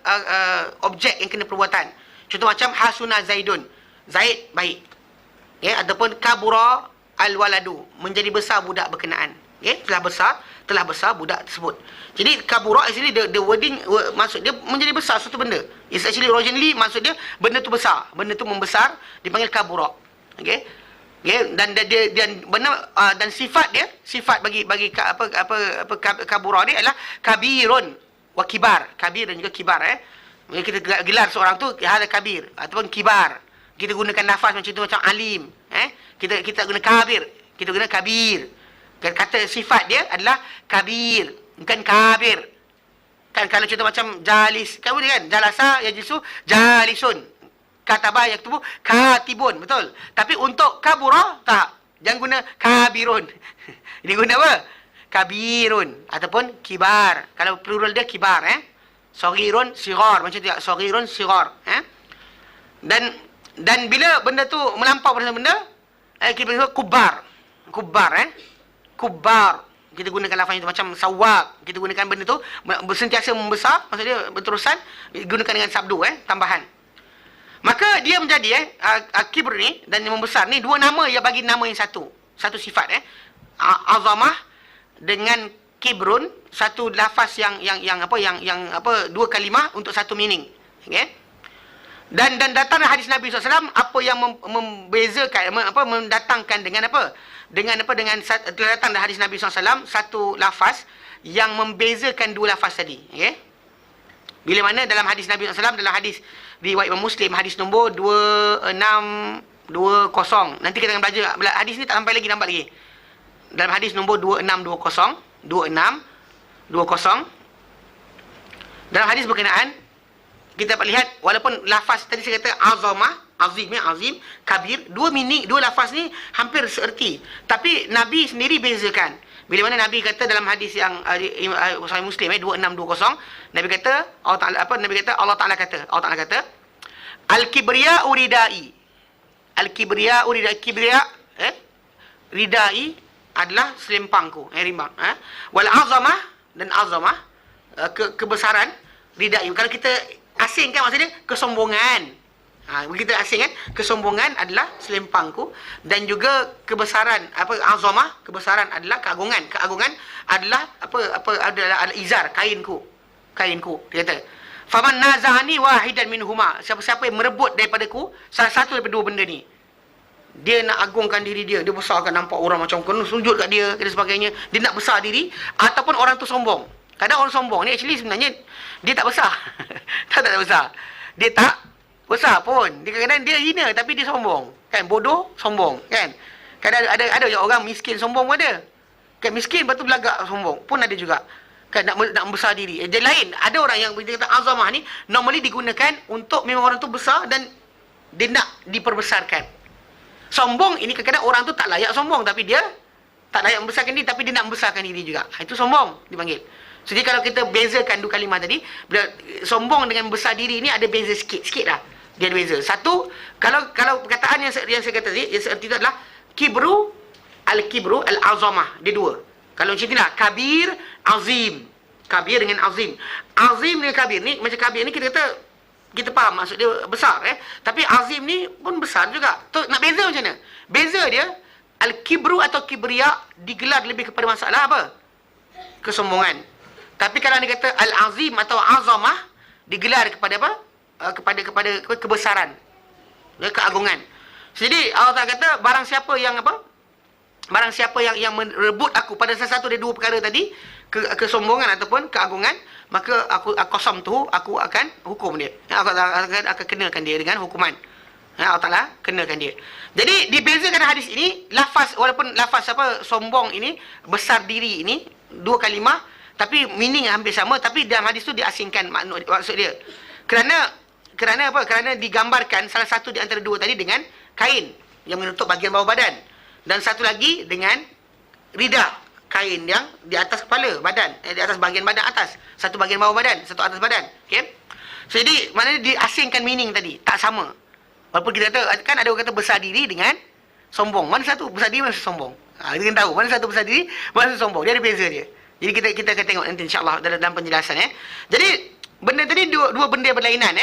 objek yang kena perbuatan. Contoh macam hasuna Zaidun. Zaid baik. Ataupun kabura al-waladu, menjadi besar budak berkenaan. Telah besar budak tersebut. Jadi kabura di sini the wording maksud dia menjadi besar suatu benda. It's actually originally maksud dia benda tu besar, benda tu membesar, dipanggil kabura. Okey. Dan dan sifat bagi kabura dia adalah kabirun wa kibar. Kabir dan juga kibar, Kita gelar seorang tu hada kabir ataupun kibar. Kita gunakan nafas macam tu, macam alim, kita guna kabir, kita guna kabir. Kata sifat dia adalah kabir, bukan kabir. Kan kalau contoh macam jalis, kamu kan jalasa yajlisu jalisun. Katabah yaktubu katibun, betul. Tapi untuk kabura tak. Jangan guna kabirun. Dia guna apa? Kabirun ataupun kibar. Kalau plural dia kibar, Saghirun sighar, macam tu, saghirun sighar, Dan bila benda tu melampau pada benda, kita panggil kubar. Kubar. Kita gunakan lafaz itu macam sawab. Kita gunakan benda tu sentiasa membesar, maksud dia berterusan, gunakan dengan sabdu, tambahan. Maka dia menjadi kibr ni dan yang membesar ni dua nama yang bagi nama yang satu sifat, azamah dengan kibrun, satu lafaz yang dua kalimah untuk satu meaning, dan datang hadis Nabi SAW apa yang membezakan, mendatangkan dengan datang hadis Nabi SAW satu lafaz yang membezakan dua lafaz tadi, bila mana dalam hadis Nabi SAW, dalam hadis riwayat Imam Muslim, hadis nombor 2620. Nanti kita akan belajar hadis ni, tak sampai lagi, nampak lagi. Dalam hadis nombor 2620. Dalam hadis berkenaan, kita dapat lihat, walaupun lafaz tadi saya kata azamah, azim, kabir, dua lafaz ni hampir seerti. Tapi Nabi sendiri bezakan. Bila mana Nabi kata dalam hadis yang Sahih Muslim 2620, Nabi kata Allah Taala kata al-kibriya ridai. Ridai adalah selempangku, rimbang. Wal azamah, dan azamah, kebesaran, ridai. Kalau kita asingkan maksudnya kesombongan. Kita asing kan, kesombongan adalah selempangku, dan juga kebesaran, azamah, kebesaran adalah keagungan. Keagungan adalah adalah izar, kainku. Dia kata, faman nazani wahidan minhuma, siapa-siapa yang merebut daripadaku salah satu daripada dua benda ni, dia nak agungkan diri dia besarkan, nampak orang macam kena sujud kat dia dan sebagainya, dia nak besar diri, ataupun orang tu sombong. Kadang orang sombong ni actually sebenarnya dia tak besar. tak besar. Dia tak besar pun. Dia kadang-kadang dia hina tapi dia sombong. Kan, bodoh sombong, kan? Kadang ada orang miskin sombong pun ada. Kan, miskin lepas tu belagak sombong pun ada juga. Kan, nak besar diri. Dia lain. Ada orang yang kita kata azamah ni normally digunakan untuk memang orang tu besar dan dia nak diperbesarkan. Sombong ini kadang-kadang orang tu tak layak sombong, tapi dia tak layak membesarkan diri, tapi dia nak membesarkan diri juga. Itu sombong dipanggil. Jadi kalau kita bezakan dua kalimah tadi, bila sombong dengan besar diri ni ada beza sikit lah. Dia ada beza. Satu, kalau perkataan yang saya kata tadi, yang seperti itu adalah kibru al-azamah. Dia dua. Kalau macam inilah, kabir, azim. Kabir dengan azim. Azim dengan kabir ni, macam kabir ni kita kata, kita faham maksud dia besar, tapi azim ni pun besar juga. Tu nak beza macam mana? Beza dia, al-kibru atau kibriya digelar lebih kepada masalah apa? Kesombongan. Tapi kalau dia kata al-azim atau azamah digelar kepada apa? Kepada kebesaran, keagungan. Jadi Allah Ta'ala kata, barang siapa yang merebut aku pada salah satu dari dua perkara tadi, kesombongan ataupun keagungan, maka aku akan hukum dia. Aku akan kenakan dia dengan hukuman. Allah Ta'ala kenakan dia. Jadi dibezakan hadis ini, walaupun lafaz sombong ini, besar diri ini, dua kalimah, tapi meaning hampir sama, tapi dalam hadis tu diasingkan maksud dia. Kerana apa? Kerana digambarkan salah satu di antara dua tadi dengan kain yang menutup bahagian bawah badan, dan satu lagi dengan rida, kain yang di atas kepala badan, di atas bahagian badan atas, satu bahagian bawah badan, satu atas badan. Okey. So, jadi maknanya diasingkan meaning tadi, tak sama. Walaupun kita kata, kan ada orang kata besar diri dengan sombong. Mana satu besar diri, mana satu sombong? Kita kena tahu mana satu besar diri, mana satu sombong. Dia ada beza dia. Jadi kita akan tengok nanti insya-Allah dalam penjelasan. Jadi benda tadi dua benda berlainan.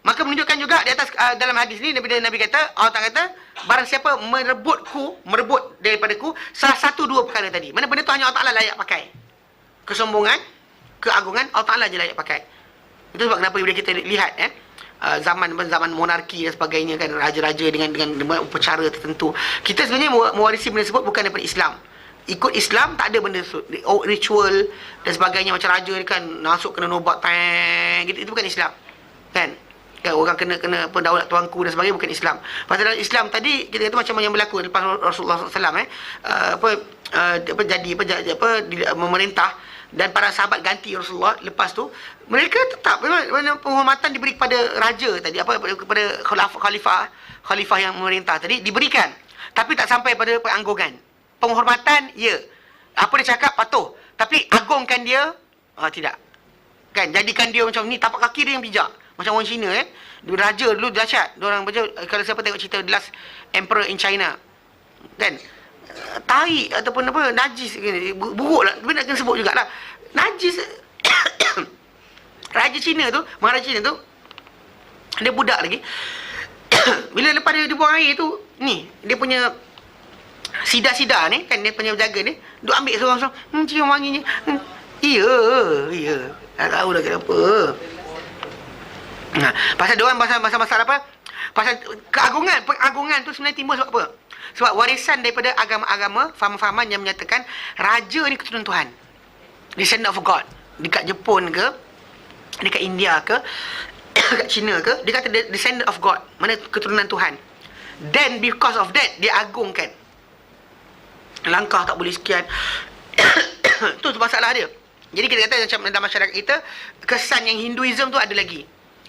Maka menunjukkan juga di atas dalam hadis ni Nabi kata, Allah Ta'ala kata, barang siapa merebut daripadaku salah satu dua perkara tadi. Mana benda tu hanya Allah Ta'ala layak pakai. Kesombongan, keagungan, Allah Ta'ala je layak pakai. Itu sebab kenapa bila kita lihat zaman monarki dan sebagainya, kan, raja-raja dengan upacara tertentu, kita sebenarnya mewarisi benda tersebut bukan daripada Islam. Ikut Islam tak ada benda ritual dan sebagainya, macam raja ni kan masuk kena nobat gitu, itu bukan Islam, kan? Orang kena pendaulat tuanku dan sebagainya, bukan Islam. Pasal dalam Islam tadi kita kata macam yang berlaku lepas Rasulullah SAW memerintah, dan para sahabat ganti Rasulullah lepas tu, mereka tetap penghormatan diberi kepada raja tadi, kepada khalifah yang memerintah tadi diberikan, tapi tak sampai pada penganggungan. Penghormatan ya, apa dia cakap patuh, tapi agungkan dia tidak, kan? Jadikan dia macam ni, tapak kaki dia yang bijak. Macam orang Cina, raja dulu dahsyat. Diorang baca, kalau siapa tengok cerita The Last Emperor in China, kan, tahi ataupun najis, buruk lah, tapi nak kena sebut jugalah najis. Raja Cina tu, Maharaja Cina tu, dia budak lagi. Bila lepas dia buang air tu, ni dia punya sida-sida ni, kan, dia punya penjaga ni, duk ambil seorang-seorang, cium wanginya. Ya, tak tahu dah kenapa. Pasal diorang masalah apa? Pasal pengagungan tu sebenarnya timbul sebab apa? Sebab warisan daripada agama-agama, faham-fahaman yang menyatakan raja ni keturunan Tuhan, descendant of God. Dekat Jepun ke, dekat India ke, dekat China ke, dia kata descendant of God, mana keturunan Tuhan. Then because of that, dia agungkan. Langkah tak boleh sekian. Tu masalah dia. Jadi kita kata macam dalam masyarakat kita, kesan yang Hinduism tu ada lagi.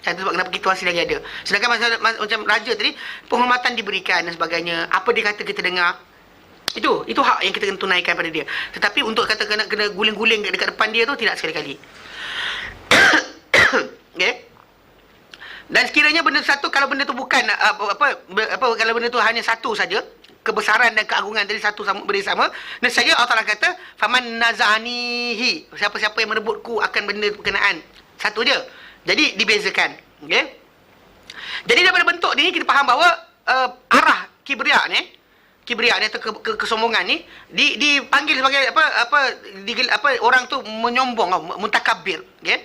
Itu sebab kenapa kita masih lagi ada. Sedangkan macam raja tadi, penghormatan diberikan dan sebagainya. Apa dia kata kita dengar. Itu hak yang kita kena tunaikan pada dia. Tetapi untuk kata kena guling-guling dekat depan dia tu, tidak sekali-kali. Okay. Dan sekiranya benda satu, kalau benda tu bukan kalau benda tu hanya satu saja, kebesaran dan keagungan dari satu bersama. Dan saya Allah Taala kata, faman nazanihi, siapa-siapa yang merebutku akan benda berkenaan. Satu je. Jadi dibezakan. Okey. Jadi daripada bentuk ni kita faham bahawa arah kibria ni atau kesombongan ni dipanggil sebagai apa orang tu menyombong, mutakabbir. Okey.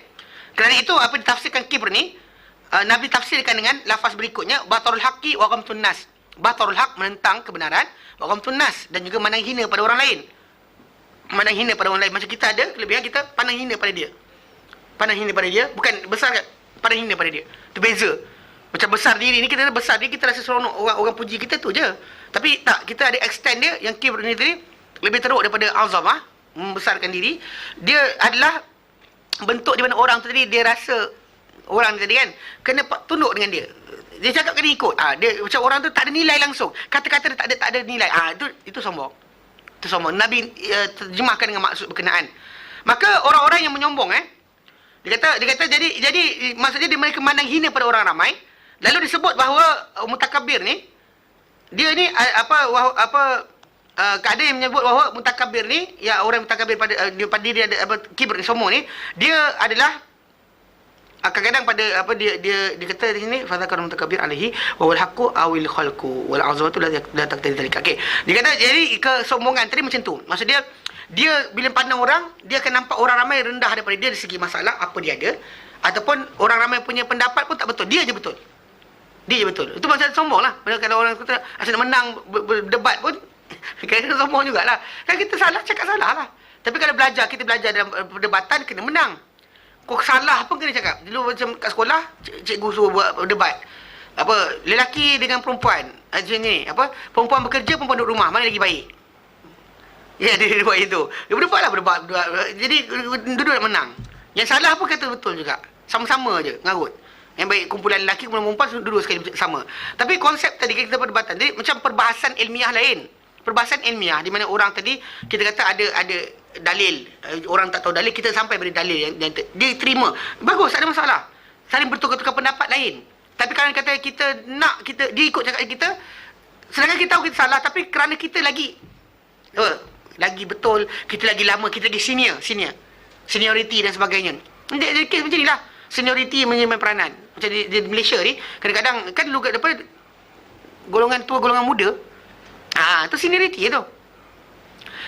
Kerana itu apa ditafsirkan kibr ni, Nabi tafsirkan dengan lafaz berikutnya, batarul haqqi wa ghamtun nas. Batarul haq, menentang kebenaran, wa ghamtun nas, dan juga mandang hina pada orang lain. Mandang hina pada orang lain. Macam kita ada kelebihan, kita pandang hina pada dia. Pandang hina pada dia, bukan besar, pandang hina pada dia. Itu beza. Macam besar diri ni, kita besar diri, kita rasa seronok orang puji kita tu je. Tapi tak, kita ada extend dia, yang kibr ni tadi lebih teruk daripada azamah, membesarkan diri. Dia adalah bentuk di mana orang tu tadi dia rasa, orang tadi kan kena tunduk dengan dia. Dia cakap kena ikut. Dia macam orang tu tak ada nilai langsung. Kata-kata dia tak ada nilai. Itu sombong. Itu sombong. Nabi terjemahkan dengan maksud berkenaan. Maka orang-orang yang menyombong dia kata jadi maksudnya mereka memandang hina pada orang ramai. Lalu disebut bahawa mutakabbir ni, dia ni ada yang menyebut bahawa mutakabbir ni, ya orang mutakabbir pada diri ada kibr ni, sombong ni, dia adalah kadang-kadang pada dia kata di sini fadzakara mutakabbir alaihi wa wal haqqu awil khalqu wal azwatu la taqtadi dzalika. Okey. Dia kata jadi kesombongan tadi macam tu. Maksud dia bila pandang orang, dia akan nampak orang ramai rendah daripada dia dari segi masalah apa dia ada, ataupun orang ramai punya pendapat pun tak betul, dia je betul. Dia je betul. Itu maksud sombong lah. Kalau orang kata asal nak menang berdebat pun kadang-kadang sombong jugalah. Kan kita salah, cakap salah lah. Tapi kalau kita belajar dalam perdebatan, kena menang. Kau salah pun kena cakap. Dulu macam kat sekolah, cikgu suruh buat debat. Lelaki dengan perempuan. Macam ni. Perempuan bekerja, perempuan duduk rumah. Mana lagi baik? Ya, dia buat itu. Dia berdebat. Jadi, duduk nak menang. Yang salah pun kata betul juga. Sama-sama je, ngarut. Yang baik kumpulan lelaki, kumpulan perempuan duduk sekali sama. Tapi konsep tadi kita perdebatan. Jadi, macam perbahasan ilmiah lain. Perbahasan ilmiah, di mana orang tadi, kita kata ada dalil, orang tak tahu dalil, kita sampai pada dalil yang dia terima, bagus, tak ada masalah, saling bertukar-tukar pendapat lain. Tapi kalau kata kita nak dia ikut cakap kita, sedangkan kita tahu kita salah, tapi kerana kita lagi betul, kita lagi lama, kita lagi seniority dan sebagainya. Dia kes macam inilah, seniority menyemain peranan. Macam di Malaysia ni, kadang-kadang kan dulu kat depan golongan tua, golongan muda, tu seniority tu.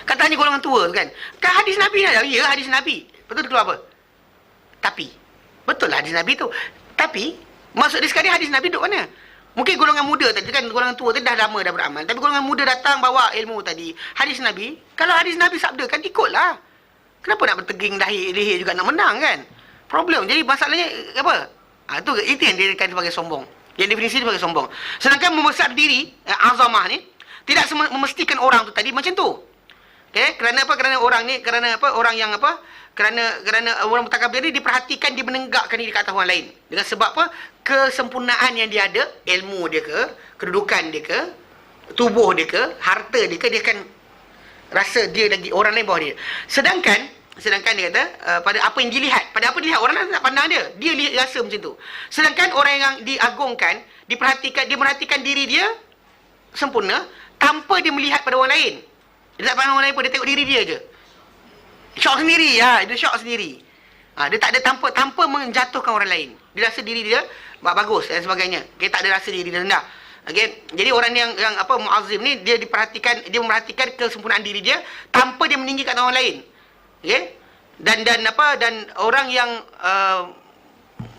Katanya golongan tua tu kan. Kan hadis Nabi lah. Ya, hadis Nabi. Betul keluar apa? Tapi. Betul lah hadis Nabi tu. Tapi, maksud dia sekali hadis Nabi duduk mana? Mungkin golongan muda tadi kan, golongan tua tu dah lama dah beramal. Tapi golongan muda datang bawa ilmu tadi. Hadis Nabi, kalau hadis Nabi sabda kan ikutlah. Kenapa nak berteging leher juga nak menang kan? Problem. Jadi masalahnya apa? Itu yang dia kata sebagai sombong. Yang definisi sebagai sombong. Sedangkan membesar diri, azamah ni, tidak memastikan orang tu tadi macam tu. Okay? Kerana apa? Kerana orang ni, kerana orang mutakabbir ni diperhatikan, dia menenggakkan diri ke atas orang lain. Dengan sebab apa? Kesempurnaan yang dia ada, ilmu dia ke, kedudukan dia ke, tubuh dia ke, harta dia ke, dia akan rasa dia lagi orang lain bawah dia. Sedangkan dia kata pada apa yang dilihat, orang lain tak pandang dia. Dia rasa macam tu. Sedangkan orang yang diagungkan, dia merhatikan diri dia sempurna tanpa dia melihat pada orang lain. Dia tak pandang orang lain pun, dia tengok diri dia je. Syok sendiri, dia syok sendiri. Dia tak ada tanpa menjatuhkan orang lain. Dia rasa diri dia bagus dan sebagainya. Okay, tak ada rasa diri dia rendah. Okay, jadi orang yang muazzim ni, dia memperhatikan kesempurnaan diri dia tanpa dia meninggikan orang lain. Okay? Dan orang yang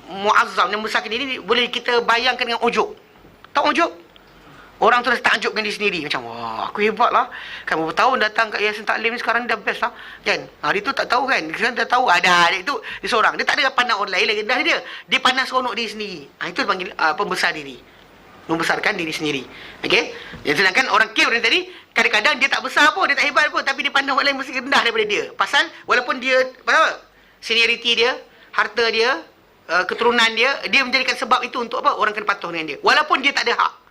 muazzam, yang membesarkan diri, boleh kita bayangkan dengan ujub. Tahu ujub? Orang tu dah takjub dengan diri sendiri. Macam, wah, aku hebat lah. Kan berapa tahun datang kat Yayasan Taklim ni, sekarang ni dah best lah. Kan? Dia tu tak tahu kan. Sekarang dah tahu. Dia tu, dia seorang. Dia tak ada pandang orang lain lagi. Dah dia pandang seronok diri sendiri. Itu dipanggil pembesar diri. Membesarkan diri sendiri. Okay? Sedangkan orang kibr ni tadi, kadang-kadang dia tak besar pun, dia tak hebat pun, tapi dia pandang orang lain mesti rendah daripada dia. Pasal, walaupun dia, seniority dia, harta dia, keturunan dia menjadikan sebab itu untuk apa? Orang kena patuh dengan dia. Walaupun dia tak ada hak.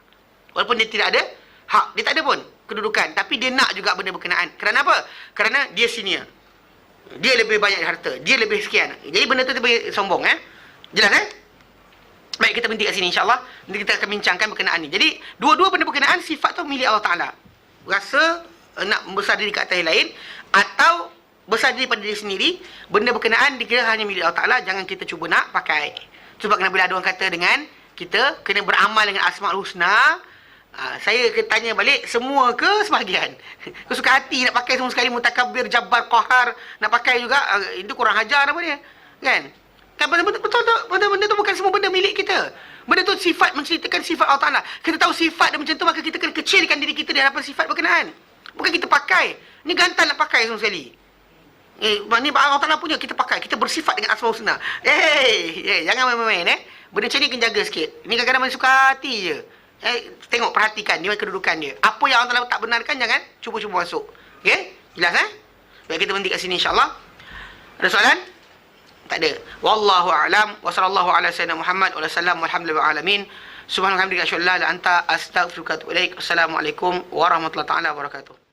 Walaupun dia tidak ada hak, dia tak ada pun kedudukan, tapi dia nak juga benda berkenaan. Kerana apa? Kerana dia senior. Dia lebih banyak harta, dia lebih sekian. Jadi benda tu dia sombong. Jelas Baik, kita berhenti kat sini insya-Allah. Nanti kita akan bincangkan berkenaan ni. Jadi dua-dua benda berkenaan, sifat tu milik Allah Taala. rasa nak membesar diri kat atas yang lain, atau besar diri pada diri sendiri, benda berkenaan dikira hanya milik Allah Ta'ala, jangan kita cuba nak pakai. Sebab kena bila ada orang kata dengan kita, kena beramal dengan Asma'ul Husna, saya tanya balik, semua ke sebahagian? Kau suka hati nak pakai semua sekali, mutakabir, jabbar, qahar, nak pakai juga, itu kurang ajar apa dia? Kan? Kan betul benda tu bukan semua benda milik kita. Benda tu sifat, menceritakan sifat Allah Ta'ala. Kita tahu sifat dia macam tu, maka kita kena kecilkan diri kita di hadapan sifat berkenaan. Bukan kita pakai. Ni gantal nak pakai semua sekali. Ni Allah Ta'ala punya, kita pakai, kita bersifat dengan Asmaul Husna. Jangan main-main benda macam ni kena jaga sikit. Ni kadang-kadang main suka hati je. Tengok, perhatikan dia kedudukan dia. Apa yang Allah Ta'ala tak benarkan, jangan cuba-cuba masuk. Okay? Jelas Baik, kita berhenti kat sini insyaAllah. Ada soalan? Tak ada. Wallahu a'lam wa sallallahu ala sayyidina Muhammad wa sallam walhamdulillahi alamin. Subhanallah hamdika asyhadu an la ilaha illa anta astaghfiruka wa atubu ilaik. Assalamualaikum warahmatullahi taala wabarakatuh.